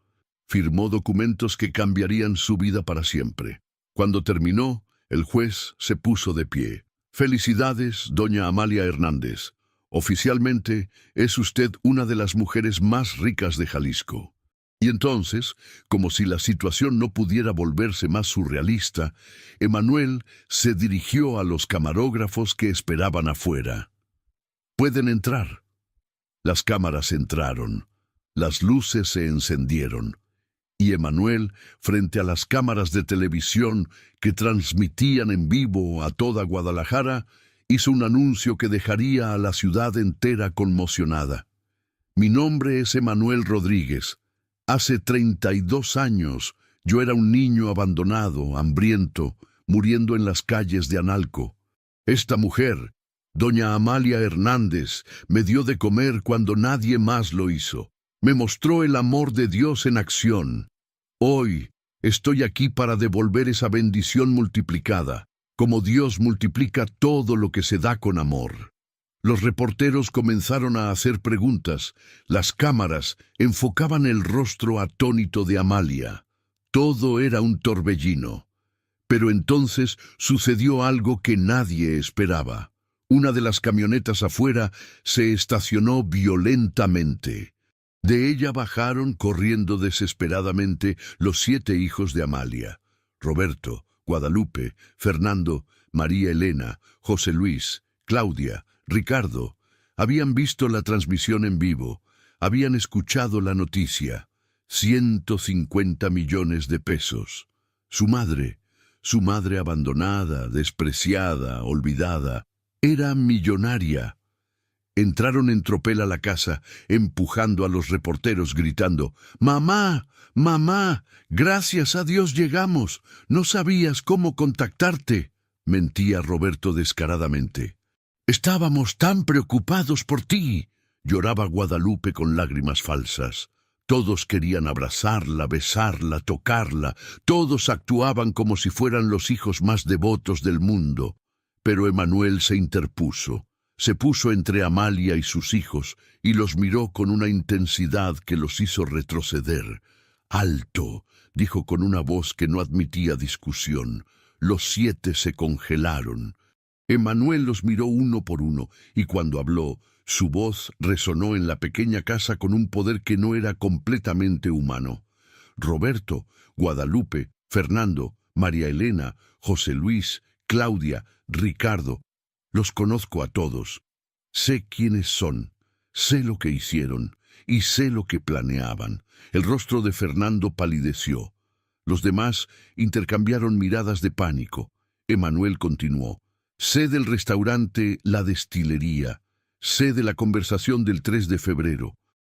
firmó documentos que cambiarían su vida para siempre. Cuando terminó, el juez se puso de pie. Felicidades, doña Amalia Hernández. Oficialmente, es usted una de las mujeres más ricas de Jalisco. Y entonces, como si la situación no pudiera volverse más surrealista, Emanuel se dirigió a los camarógrafos que esperaban afuera. «Pueden entrar». Las cámaras entraron. Las luces se encendieron, y Emanuel, frente a las cámaras de televisión que transmitían en vivo a toda Guadalajara, hizo un anuncio que dejaría a la ciudad entera conmocionada. Mi nombre es Emanuel Rodríguez. Hace 32 años yo era un niño abandonado, hambriento, muriendo en las calles de Analco. Esta mujer, doña Amalia Hernández, me dio de comer cuando nadie más lo hizo. Me mostró el amor de Dios en acción. Hoy estoy aquí para devolver esa bendición multiplicada, como Dios multiplica todo lo que se da con amor. Los reporteros comenzaron a hacer preguntas. Las cámaras enfocaban el rostro atónito de Amalia. Todo era un torbellino. Pero entonces sucedió algo que nadie esperaba. Una de las camionetas afuera se estacionó violentamente. De ella bajaron corriendo desesperadamente los 7 hijos de Amalia: Roberto, Guadalupe, Fernando, María Elena, José Luis, Claudia, Ricardo. Habían visto la transmisión en vivo, habían escuchado la noticia. 150 millones de pesos. Su madre abandonada, despreciada, olvidada, era millonaria. Entraron en tropel a la casa, empujando a los reporteros, gritando: «¡Mamá! ¡Mamá! ¡Gracias a Dios llegamos! No sabías cómo contactarte», mentía Roberto descaradamente. «Estábamos tan preocupados por ti», lloraba Guadalupe con lágrimas falsas. Todos querían abrazarla, besarla, tocarla. Todos actuaban como si fueran los hijos más devotos del mundo. Pero Emmanuel se interpuso. Se puso entre Amalia y sus hijos y los miró con una intensidad que los hizo retroceder. «Alto», dijo con una voz que no admitía discusión. Los 7 se congelaron. Emmanuel los miró uno por uno, y cuando habló, su voz resonó en la pequeña casa con un poder que no era completamente humano. Roberto, Guadalupe, Fernando, María Elena, José Luis, Claudia, Ricardo. Los conozco a todos. Sé quiénes son, sé lo que hicieron y sé lo que planeaban. El rostro de Fernando palideció. Los demás intercambiaron miradas de pánico. Emmanuel continuó. Sé del restaurante La Destilería. Sé de la conversación del 3 de febrero.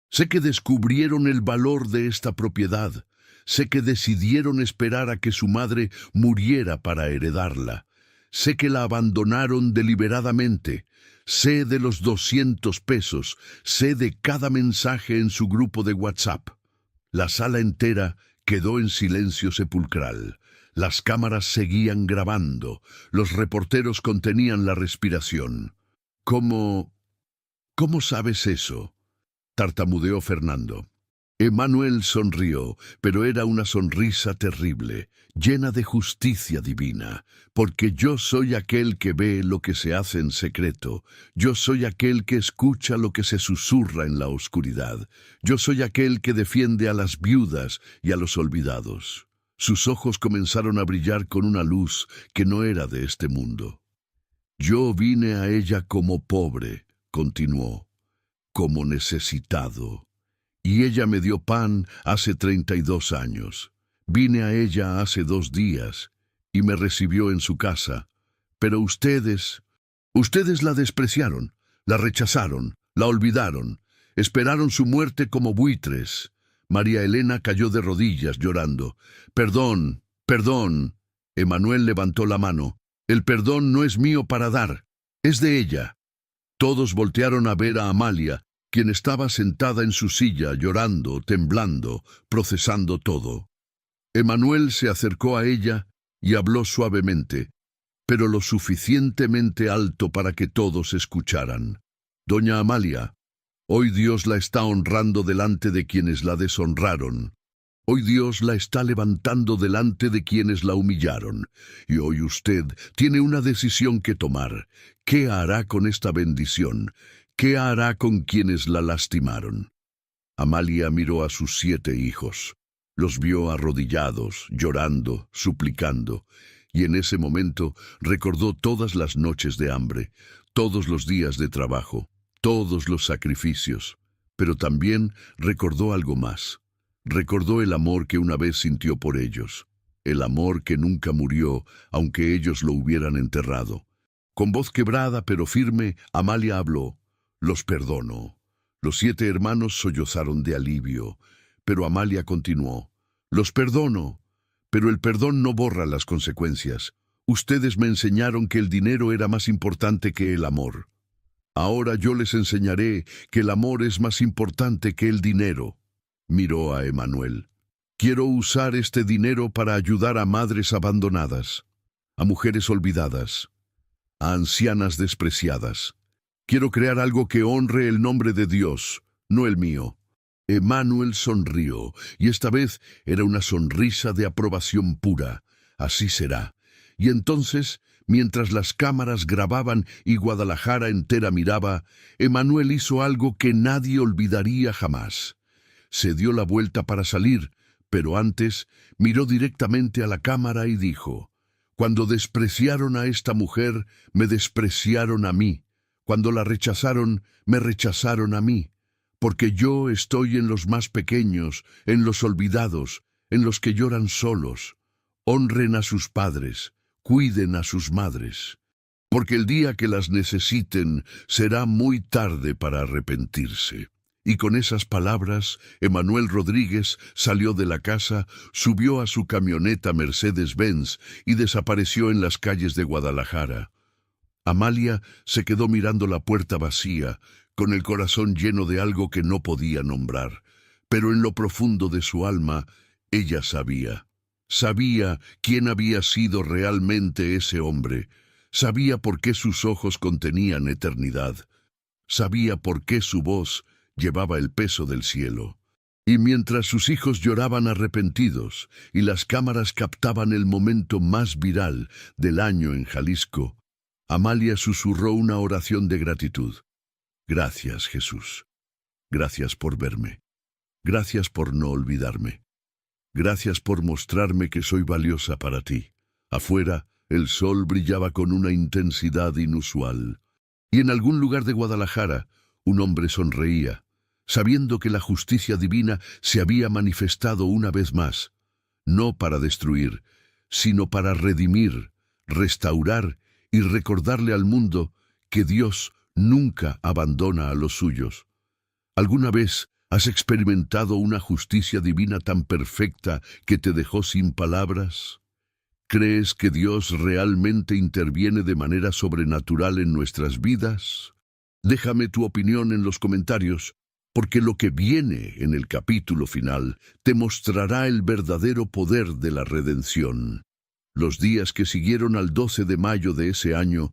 Sé que descubrieron el valor de esta propiedad. Sé que decidieron esperar a que su madre muriera para heredarla. Sé que la abandonaron deliberadamente. Sé de los 200 pesos. Sé de cada mensaje en su grupo de WhatsApp. La sala entera quedó en silencio sepulcral. Las cámaras seguían grabando. Los reporteros contenían la respiración. ¿Cómo sabes eso?, tartamudeó Fernando. Emmanuel sonrió, pero era una sonrisa terrible, llena de justicia divina, porque yo soy aquel que ve lo que se hace en secreto, yo soy aquel que escucha lo que se susurra en la oscuridad, yo soy aquel que defiende a las viudas y a los olvidados. Sus ojos comenzaron a brillar con una luz que no era de este mundo. Yo vine a ella como pobre, continuó, como necesitado. Y ella me dio pan hace 32 años. Vine a ella hace 2 días y me recibió en su casa. Pero ustedes la despreciaron, la rechazaron, la olvidaron, esperaron su muerte como buitres. María Elena cayó de rodillas llorando. Perdón, perdón. Emmanuel levantó la mano. El perdón no es mío para dar, es de ella. Todos voltearon a ver a Amalia, quien estaba sentada en su silla, llorando, temblando, procesando todo. Emmanuel se acercó a ella y habló suavemente, pero lo suficientemente alto para que todos escucharan. Doña Amalia, hoy Dios la está honrando delante de quienes la deshonraron. Hoy Dios la está levantando delante de quienes la humillaron. Y hoy usted tiene una decisión que tomar. ¿Qué hará con esta bendición? ¿Qué hará con quienes la lastimaron? Amalia miró a sus 7 hijos. Los vio arrodillados, llorando, suplicando, y en ese momento recordó todas las noches de hambre, todos los días de trabajo, todos los sacrificios, pero también recordó algo más. Recordó el amor que una vez sintió por ellos, el amor que nunca murió, aunque ellos lo hubieran enterrado. Con voz quebrada pero firme, Amalia habló. Los perdono. Los 7 hermanos sollozaron de alivio, pero Amalia continuó. Los perdono, pero el perdón no borra las consecuencias. Ustedes me enseñaron que el dinero era más importante que el amor. Ahora yo les enseñaré que el amor es más importante que el dinero. Miró a Emmanuel. Quiero usar este dinero para ayudar a madres abandonadas, a mujeres olvidadas, a ancianas despreciadas. Quiero crear algo que honre el nombre de Dios, no el mío. Emmanuel sonrió, y esta vez era una sonrisa de aprobación pura. Así será. Y entonces, mientras las cámaras grababan y Guadalajara entera miraba, Emmanuel hizo algo que nadie olvidaría jamás. Se dio la vuelta para salir, pero antes miró directamente a la cámara y dijo, «Cuando despreciaron a esta mujer, me despreciaron a mí. Cuando la rechazaron, me rechazaron a mí. Porque yo estoy en los más pequeños, en los olvidados, en los que lloran solos. Honren a sus padres, cuiden a sus madres. Porque el día que las necesiten será muy tarde para arrepentirse». Y con esas palabras, Emmanuel Rodríguez salió de la casa, subió a su camioneta Mercedes-Benz y desapareció en las calles de Guadalajara. Amalia se quedó mirando la puerta vacía, con el corazón lleno de algo que no podía nombrar, pero en lo profundo de su alma, ella sabía. Sabía quién había sido realmente ese hombre. Sabía por qué sus ojos contenían eternidad. Sabía por qué su voz llevaba el peso del cielo. Y mientras sus hijos lloraban arrepentidos y las cámaras captaban el momento más viral del año en Jalisco, Amalia susurró una oración de gratitud. Gracias, Jesús. Gracias por verme. Gracias por no olvidarme. Gracias por mostrarme que soy valiosa para ti. Afuera, el sol brillaba con una intensidad inusual. Y en algún lugar de Guadalajara, un hombre sonreía, sabiendo que la justicia divina se había manifestado una vez más, no para destruir, sino para redimir, restaurar y recordarle al mundo que Dios nunca abandona a los suyos. ¿Alguna vez has experimentado una justicia divina tan perfecta que te dejó sin palabras? ¿Crees que Dios realmente interviene de manera sobrenatural en nuestras vidas? Déjame tu opinión en los comentarios, porque lo que viene en el capítulo final te mostrará el verdadero poder de la redención. Los días que siguieron al 12 de mayo de ese año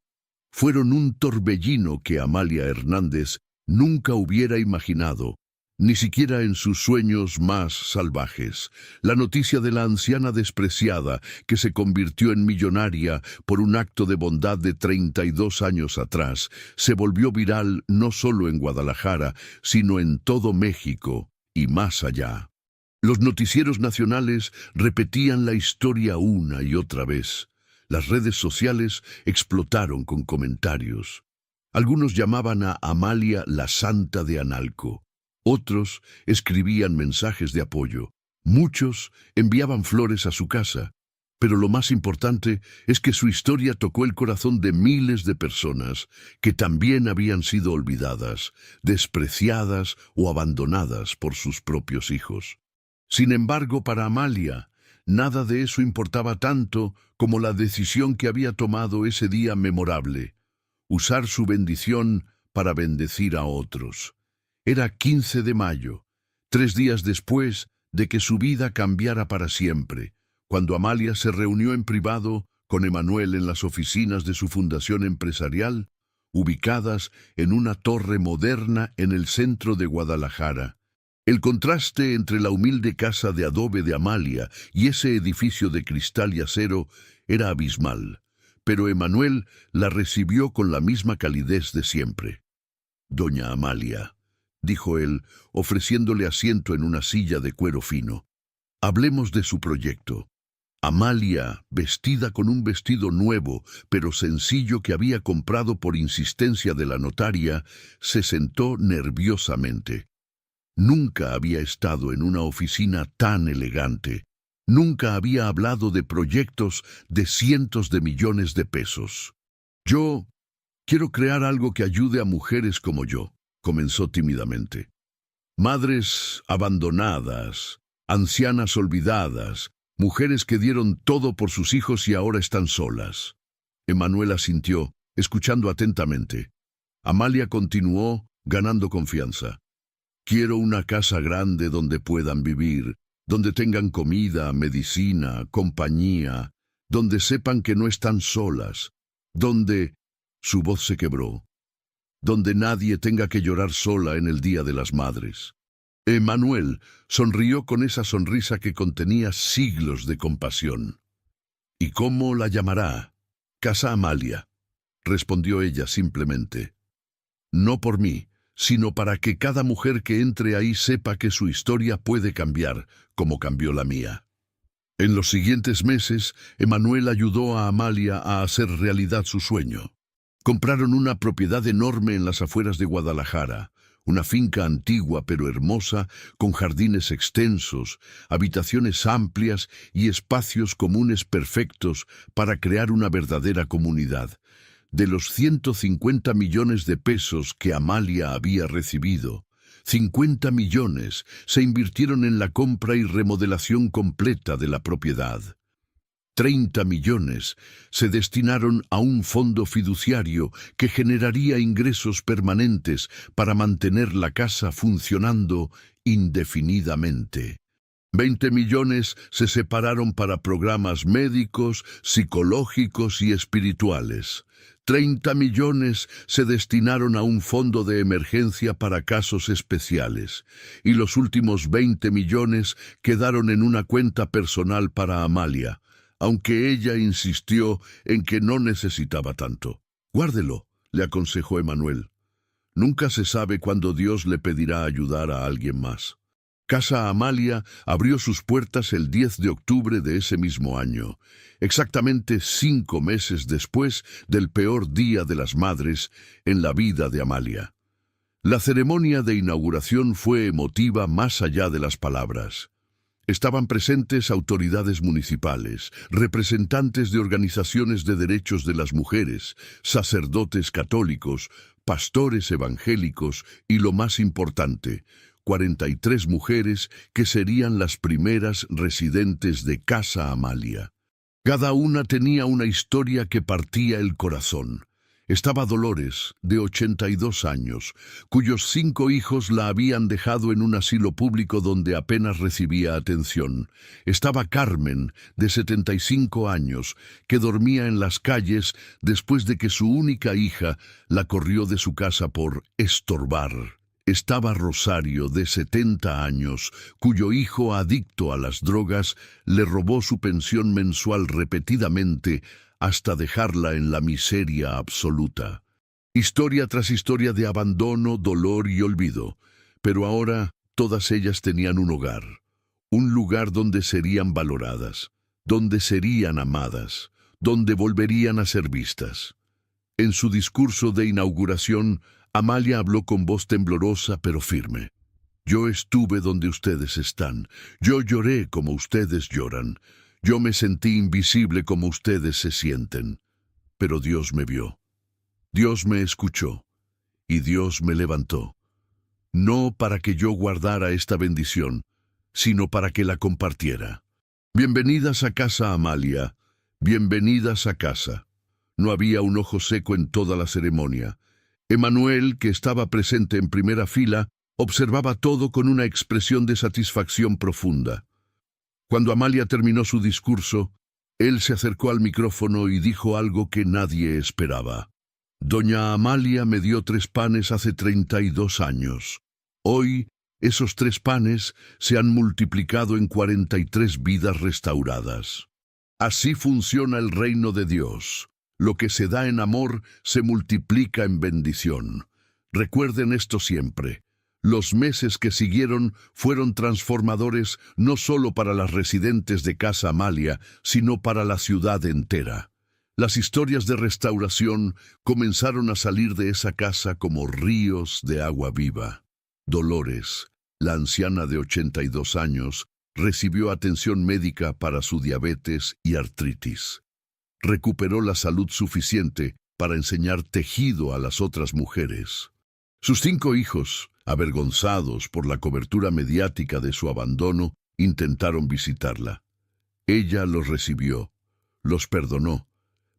fueron un torbellino que Amalia Hernández nunca hubiera imaginado, ni siquiera en sus sueños más salvajes. La noticia de la anciana despreciada, que se convirtió en millonaria por un acto de bondad de 32 años atrás, se volvió viral no solo en Guadalajara, sino en todo México y más allá. Los noticieros nacionales repetían la historia una y otra vez. Las redes sociales explotaron con comentarios. Algunos llamaban a Amalia la Santa de Analco. Otros escribían mensajes de apoyo. Muchos enviaban flores a su casa. Pero lo más importante es que su historia tocó el corazón de miles de personas que también habían sido olvidadas, despreciadas o abandonadas por sus propios hijos. Sin embargo, para Amalia, nada de eso importaba tanto como la decisión que había tomado ese día memorable: usar su bendición para bendecir a otros. Era 15 de mayo, 3 días después de que su vida cambiara para siempre, cuando Amalia se reunió en privado con Emanuel en las oficinas de su fundación empresarial, ubicadas en una torre moderna en el centro de Guadalajara. El contraste entre la humilde casa de adobe de Amalia y ese edificio de cristal y acero era abismal, pero Emanuel la recibió con la misma calidez de siempre. «Doña Amalia», dijo él, ofreciéndole asiento en una silla de cuero fino. «Hablemos de su proyecto». Amalia, vestida con un vestido nuevo, pero sencillo que había comprado por insistencia de la notaria, se sentó nerviosamente. Nunca había estado en una oficina tan elegante. Nunca había hablado de proyectos de cientos de millones de pesos. «Yo quiero crear algo que ayude a mujeres como yo», comenzó tímidamente. «Madres abandonadas, ancianas olvidadas, mujeres que dieron todo por sus hijos y ahora están solas». Emanuel asintió, escuchando atentamente. Amalia continuó, ganando confianza. «Quiero una casa grande donde puedan vivir, donde tengan comida, medicina, compañía, donde sepan que no están solas, donde...» Su voz se quebró. «Donde nadie tenga que llorar sola en el Día de las Madres». Emanuel sonrió con esa sonrisa que contenía siglos de compasión. «¿Y cómo la llamará?» «Casa Amalia», respondió ella simplemente. «No por mí, sino para que cada mujer que entre ahí sepa que su historia puede cambiar, como cambió la mía». En los siguientes meses, Emanuel ayudó a Amalia a hacer realidad su sueño. Compraron una propiedad enorme en las afueras de Guadalajara, una finca antigua pero hermosa, con jardines extensos, habitaciones amplias y espacios comunes perfectos para crear una verdadera comunidad. De los 150 millones de pesos que Amalia había recibido, 50 millones se invirtieron en la compra y remodelación completa de la propiedad. 30 millones se destinaron a un fondo fiduciario que generaría ingresos permanentes para mantener la casa funcionando indefinidamente. 20 millones se separaron para programas médicos, psicológicos y espirituales. 30 millones se destinaron a un fondo de emergencia para casos especiales. Y los últimos 20 millones quedaron en una cuenta personal para Amalia, aunque ella insistió en que no necesitaba tanto. Guárdelo, le aconsejó Emanuel. Nunca se sabe cuándo Dios le pedirá ayudar a alguien más. Casa Amalia abrió sus puertas el 10 de octubre de ese mismo año, exactamente 5 meses después del peor Día de las Madres en la vida de Amalia. La ceremonia de inauguración fue emotiva más allá de las palabras. Estaban presentes autoridades municipales, representantes de organizaciones de derechos de las mujeres, sacerdotes católicos, pastores evangélicos y, lo más importante, 43 mujeres que serían las primeras residentes de Casa Amalia. Cada una tenía una historia que partía el corazón. Estaba Dolores, de 82 años, cuyos 5 hijos la habían dejado en un asilo público donde apenas recibía atención. Estaba Carmen, de 75 años, que dormía en las calles después de que su única hija la corrió de su casa por estorbar. Estaba Rosario, de 70 años, cuyo hijo, adicto a las drogas, le robó su pensión mensual repetidamente hasta dejarla en la miseria absoluta. Historia tras historia de abandono, dolor y olvido. Pero ahora todas ellas tenían un hogar, un lugar donde serían valoradas, donde serían amadas, donde volverían a ser vistas. En su discurso de inauguración, Amalia habló con voz temblorosa pero firme. Yo estuve donde ustedes están. Yo lloré como ustedes lloran. Yo me sentí invisible como ustedes se sienten. Pero Dios me vio. Dios me escuchó. Y Dios me levantó. No para que yo guardara esta bendición, sino para que la compartiera. Bienvenidas a casa, Amalia. Bienvenidas a casa. No había un ojo seco en toda la ceremonia. Emanuel, que estaba presente en primera fila, observaba todo con una expresión de satisfacción profunda. Cuando Amalia terminó su discurso, él se acercó al micrófono y dijo algo que nadie esperaba. Doña Amalia me dio 3 panes hace 32 años. Hoy, esos 3 panes se han multiplicado en 43 vidas restauradas. Así funciona el reino de Dios. Lo que se da en amor se multiplica en bendición. Recuerden esto siempre. Los meses que siguieron fueron transformadores no solo para las residentes de Casa Amalia, sino para la ciudad entera. Las historias de restauración comenzaron a salir de esa casa como ríos de agua viva. Dolores, la anciana de 82 años, recibió atención médica para su diabetes y artritis. Recuperó la salud suficiente para enseñar tejido a las otras mujeres. Sus 5 hijos, avergonzados por la cobertura mediática de su abandono, intentaron visitarla. Ella los recibió, los perdonó,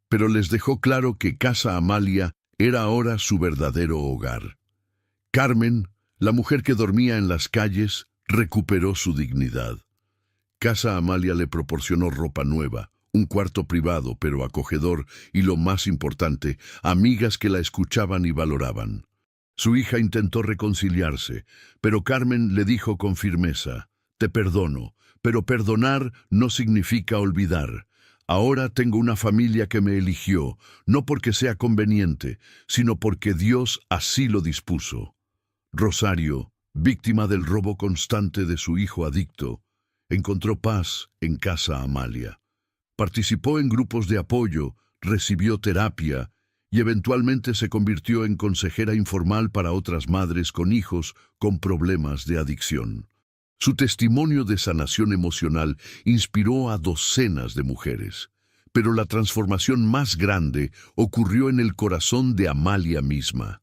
pero les dejó claro que Casa Amalia era ahora su verdadero hogar. Carmen, la mujer que dormía en las calles, recuperó su dignidad. Casa Amalia le proporcionó ropa nueva, un cuarto privado pero acogedor y, lo más importante, amigas que la escuchaban y valoraban. Su hija intentó reconciliarse, pero Carmen le dijo con firmeza: «Te perdono, pero perdonar no significa olvidar. Ahora tengo una familia que me eligió, no porque sea conveniente, sino porque Dios así lo dispuso». Rosario, víctima del robo constante de su hijo adicto, encontró paz en Casa Amalia. Participó en grupos de apoyo, recibió terapia y eventualmente se convirtió en consejera informal para otras madres con hijos con problemas de adicción. Su testimonio de sanación emocional inspiró a docenas de mujeres, pero la transformación más grande ocurrió en el corazón de Amalia misma.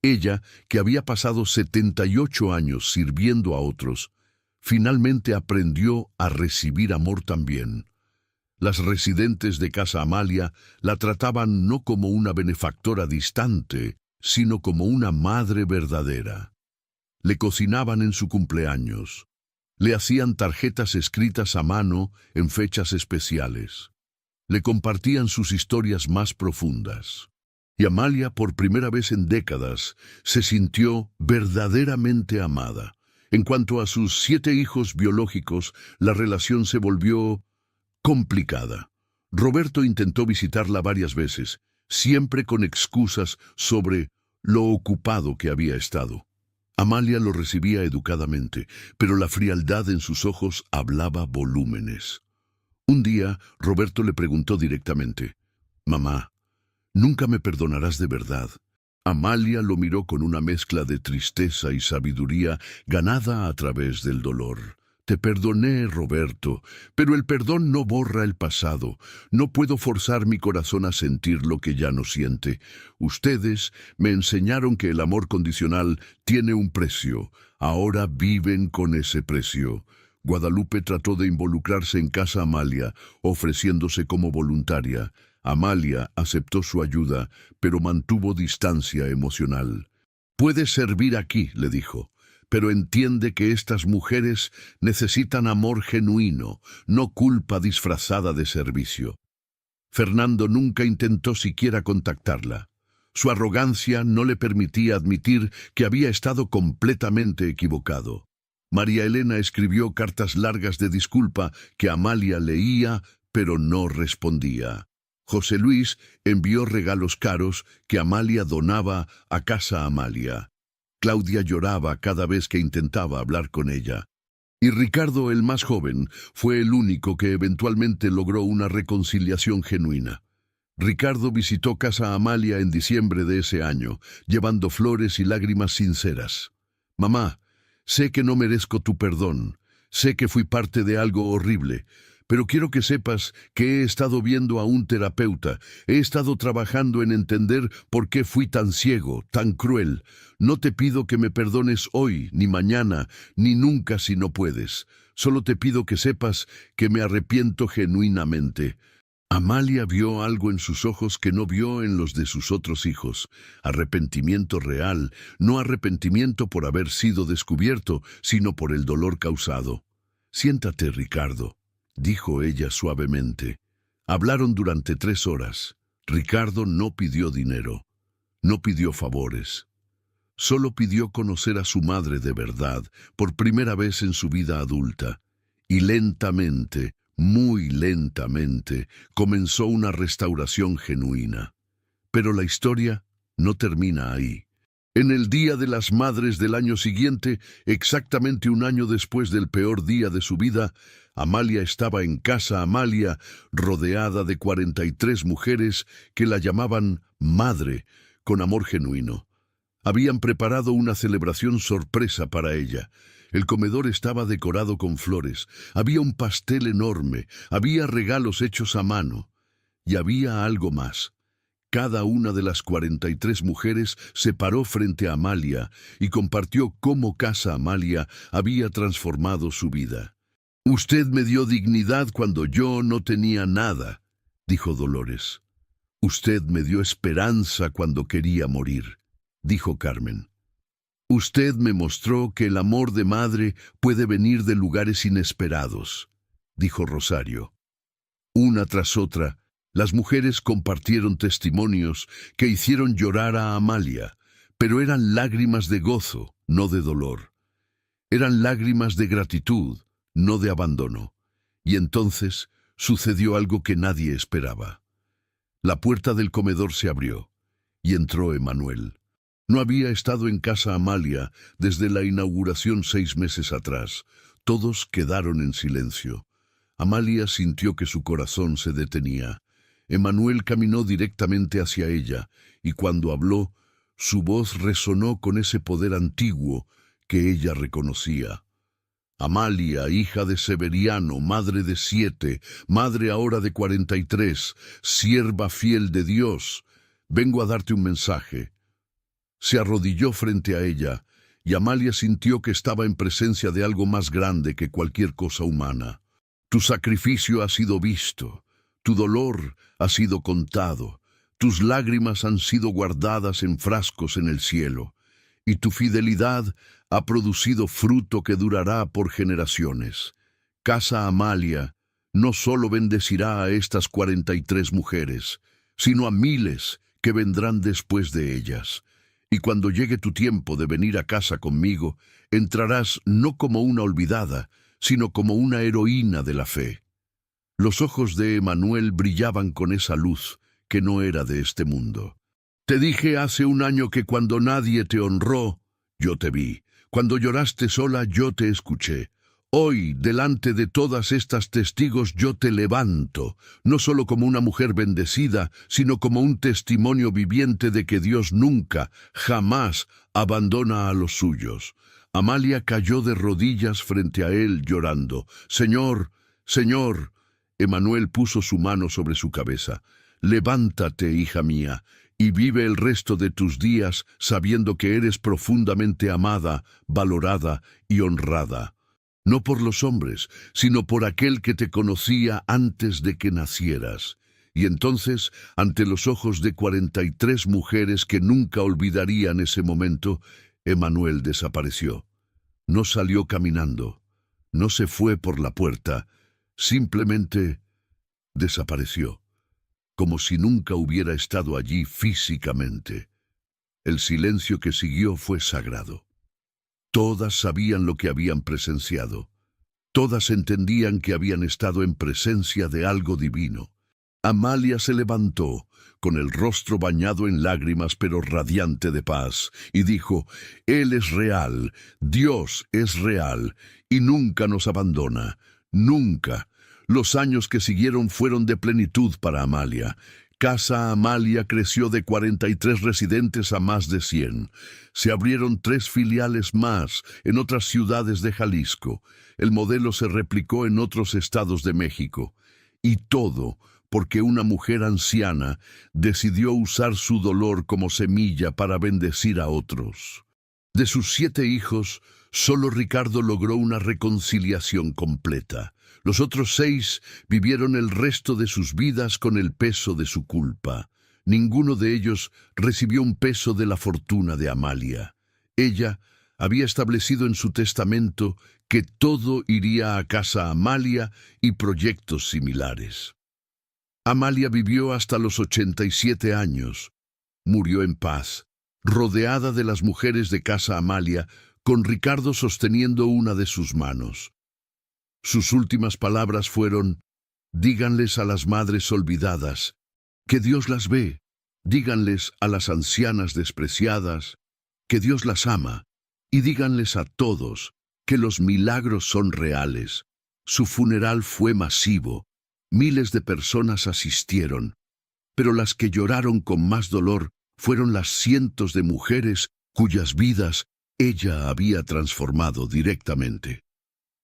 Ella, que había pasado 78 años sirviendo a otros, finalmente aprendió a recibir amor también. Las residentes de Casa Amalia la trataban no como una benefactora distante, sino como una madre verdadera. Le cocinaban en su cumpleaños. Le hacían tarjetas escritas a mano en fechas especiales. Le compartían sus historias más profundas. Y Amalia, por primera vez en décadas, se sintió verdaderamente amada. En cuanto a sus 7 hijos biológicos, la relación se volvió complicada. Roberto intentó visitarla varias veces, siempre con excusas sobre lo ocupado que había estado. Amalia lo recibía educadamente, pero la frialdad en sus ojos hablaba volúmenes. Un día, Roberto le preguntó directamente: «Mamá, ¿nunca me perdonarás de verdad?». Amalia lo miró con una mezcla de tristeza y sabiduría ganada a través del dolor. «Te perdoné, Roberto, pero el perdón no borra el pasado. No puedo forzar mi corazón a sentir lo que ya no siente. Ustedes me enseñaron que el amor condicional tiene un precio. Ahora viven con ese precio». Guadalupe trató de involucrarse en Casa Amalia, ofreciéndose como voluntaria. Amalia aceptó su ayuda, pero mantuvo distancia emocional. «Puedes servir aquí», le dijo, «pero entiende que estas mujeres necesitan amor genuino, no culpa disfrazada de servicio». Fernando nunca intentó siquiera contactarla. Su arrogancia no le permitía admitir que había estado completamente equivocado. María Elena escribió cartas largas de disculpa que Amalia leía, pero no respondía. José Luis envió regalos caros que Amalia donaba a Casa Amalia. Claudia lloraba cada vez que intentaba hablar con ella. Y Ricardo, el más joven, fue el único que eventualmente logró una reconciliación genuina. Ricardo visitó Casa Amalia en diciembre de ese año, llevando flores y lágrimas sinceras. «Mamá, sé que no merezco tu perdón, sé que fui parte de algo horrible, pero quiero que sepas que he estado viendo a un terapeuta, he estado trabajando en entender por qué fui tan ciego, tan cruel. No te pido que me perdones hoy, ni mañana, ni nunca si no puedes. Solo te pido que sepas que me arrepiento genuinamente». Amalia vio algo en sus ojos que no vio en los de sus otros hijos. Arrepentimiento real, no arrepentimiento por haber sido descubierto, sino por el dolor causado. «Siéntate, Ricardo», dijo ella suavemente. Hablaron durante 3 horas. Ricardo no pidió dinero, no pidió favores. Solo pidió conocer a su madre de verdad, por primera vez en su vida adulta. Y lentamente, muy lentamente, comenzó una restauración genuina. Pero la historia no termina ahí. En el Día de las Madres del año siguiente, exactamente un año después del peor día de su vida, Amalia estaba en Casa Amalia, rodeada de 43 mujeres que la llamaban madre, con amor genuino. Habían preparado una celebración sorpresa para ella. El comedor estaba decorado con flores, había un pastel enorme, había regalos hechos a mano. Y había algo más. Cada una de las 43 mujeres se paró frente a Amalia y compartió cómo Casa Amalia había transformado su vida. «Usted me dio dignidad cuando yo no tenía nada», dijo Dolores. «Usted me dio esperanza cuando quería morir», dijo Carmen. «Usted me mostró que el amor de madre puede venir de lugares inesperados», dijo Rosario. Una tras otra, las mujeres compartieron testimonios que hicieron llorar a Amalia, pero eran lágrimas de gozo, no de dolor. Eran lágrimas de gratitud, no de abandono. Y entonces sucedió algo que nadie esperaba. La puerta del comedor se abrió, y entró Emanuel. No había estado en Casa Amalia desde la inauguración 6 meses atrás. Todos quedaron en silencio. Amalia sintió que su corazón se detenía. Emanuel caminó directamente hacia ella, y cuando habló, su voz resonó con ese poder antiguo que ella reconocía. «Amalia, hija de Severiano, madre de 7, madre ahora de 43, sierva fiel de Dios, vengo a darte un mensaje». Se arrodilló frente a ella, y Amalia sintió que estaba en presencia de algo más grande que cualquier cosa humana. «Tu sacrificio ha sido visto. Tu dolor ha sido contado, tus lágrimas han sido guardadas en frascos en el cielo, y tu fidelidad ha producido fruto que durará por generaciones. Casa Amalia no solo bendecirá a estas 43 mujeres, sino a miles que vendrán después de ellas. Y cuando llegue tu tiempo de venir a casa conmigo, entrarás no como una olvidada, sino como una heroína de la fe. Los ojos de Emanuel brillaban con esa luz que no era de este mundo. Te dije hace un año que cuando nadie te honró, yo te vi. Cuando lloraste sola, yo te escuché. Hoy, delante de todas estas testigos, yo te levanto, no solo como una mujer bendecida, sino como un testimonio viviente de que Dios nunca, jamás, abandona a los suyos. Amalia cayó de rodillas frente a él, llorando. «Señor, Señor». Emanuel puso su mano sobre su cabeza. «Levántate, hija mía, y vive el resto de tus días sabiendo que eres profundamente amada, valorada y honrada. No por los hombres, sino por aquel que te conocía antes de que nacieras». Y entonces, ante los ojos de 43 mujeres que nunca olvidarían ese momento, Emanuel desapareció. No salió caminando, no se fue por la puerta, simplemente desapareció, como si nunca hubiera estado allí físicamente. El silencio que siguió fue sagrado. Todas sabían lo que habían presenciado. Todas entendían que habían estado en presencia de algo divino. Amalia se levantó, con el rostro bañado en lágrimas pero radiante de paz, y dijo: «Él es real, Dios es real, y nunca nos abandona, nunca». Los años que siguieron fueron de plenitud para Amalia. Casa Amalia creció de 43 residentes a más de 100. Se abrieron 3 filiales más en otras ciudades de Jalisco. El modelo se replicó en otros estados de México. Y todo porque una mujer anciana decidió usar su dolor como semilla para bendecir a otros. De sus 7 hijos, solo Ricardo logró una reconciliación completa. Los otros 6 vivieron el resto de sus vidas con el peso de su culpa. Ninguno de ellos recibió un peso de la fortuna de Amalia. Ella había establecido en su testamento que todo iría a casa Amalia y proyectos similares. Amalia vivió hasta los 87 años. Murió en paz, rodeada de las mujeres de casa Amalia, con Ricardo sosteniendo una de sus manos. Sus últimas palabras fueron: «Díganles a las madres olvidadas que Dios las ve. Díganles a las ancianas despreciadas que Dios las ama. Y díganles a todos que los milagros son reales». Su funeral fue masivo. Miles de personas asistieron, pero las que lloraron con más dolor fueron las cientos de mujeres cuyas vidas ella había transformado directamente.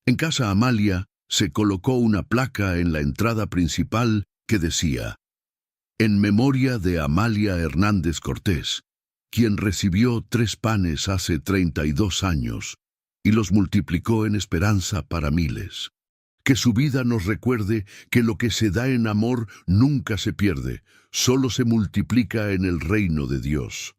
En casa Amalia se colocó una placa en la entrada principal que decía: «En memoria de Amalia Hernández Cortés, quien recibió 3 panes hace 32 años y los multiplicó en esperanza para miles». Que su vida nos recuerde que lo que se da en amor nunca se pierde, solo se multiplica en el reino de Dios.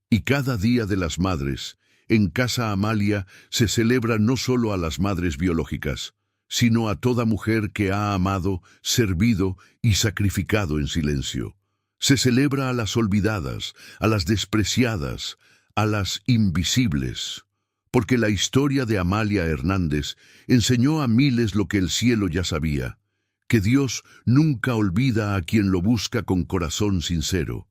Y cada Día de las Madres, en casa Amalia, se celebra no solo a las madres biológicas, sino a toda mujer que ha amado, servido y sacrificado en silencio. Se celebra a las olvidadas, a las despreciadas, a las invisibles. Porque la historia de Amalia Hernández enseñó a miles lo que el cielo ya sabía, que Dios nunca olvida a quien lo busca con corazón sincero,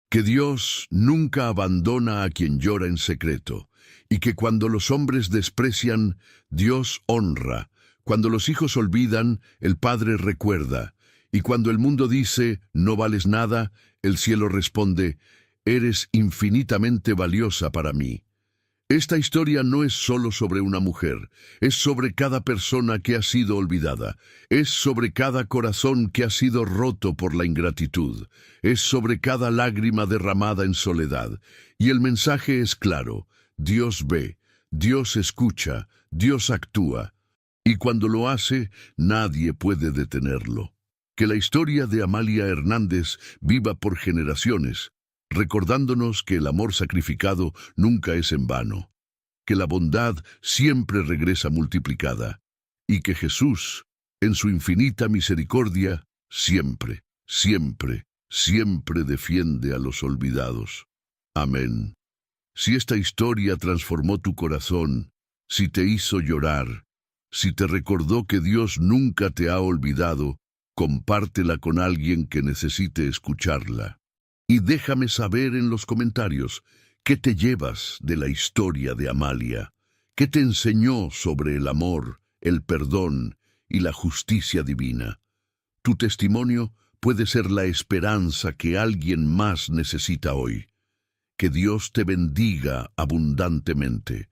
que Dios nunca abandona a quien llora en secreto, y que cuando los hombres desprecian, Dios honra, cuando los hijos olvidan, el Padre recuerda, y cuando el mundo dice, no vales nada, el cielo responde, eres infinitamente valiosa para mí. Esta historia no es solo sobre una mujer, es sobre cada persona que ha sido olvidada, es sobre cada corazón que ha sido roto por la ingratitud, es sobre cada lágrima derramada en soledad. Y el mensaje es claro: Dios ve, Dios escucha, Dios actúa, y cuando lo hace, nadie puede detenerlo. Que la historia de Amalia Hernández viva por generaciones, recordándonos que el amor sacrificado nunca es en vano, que la bondad siempre regresa multiplicada, y que Jesús, en su infinita misericordia, siempre, siempre, siempre defiende a los olvidados. Amén. Si esta historia transformó tu corazón, si te hizo llorar, si te recordó que Dios nunca te ha olvidado, compártela con alguien que necesite escucharla. Y déjame saber en los comentarios qué te llevas de la historia de Amalia, qué te enseñó sobre el amor, el perdón y la justicia divina. Tu testimonio puede ser la esperanza que alguien más necesita hoy. Que Dios te bendiga abundantemente.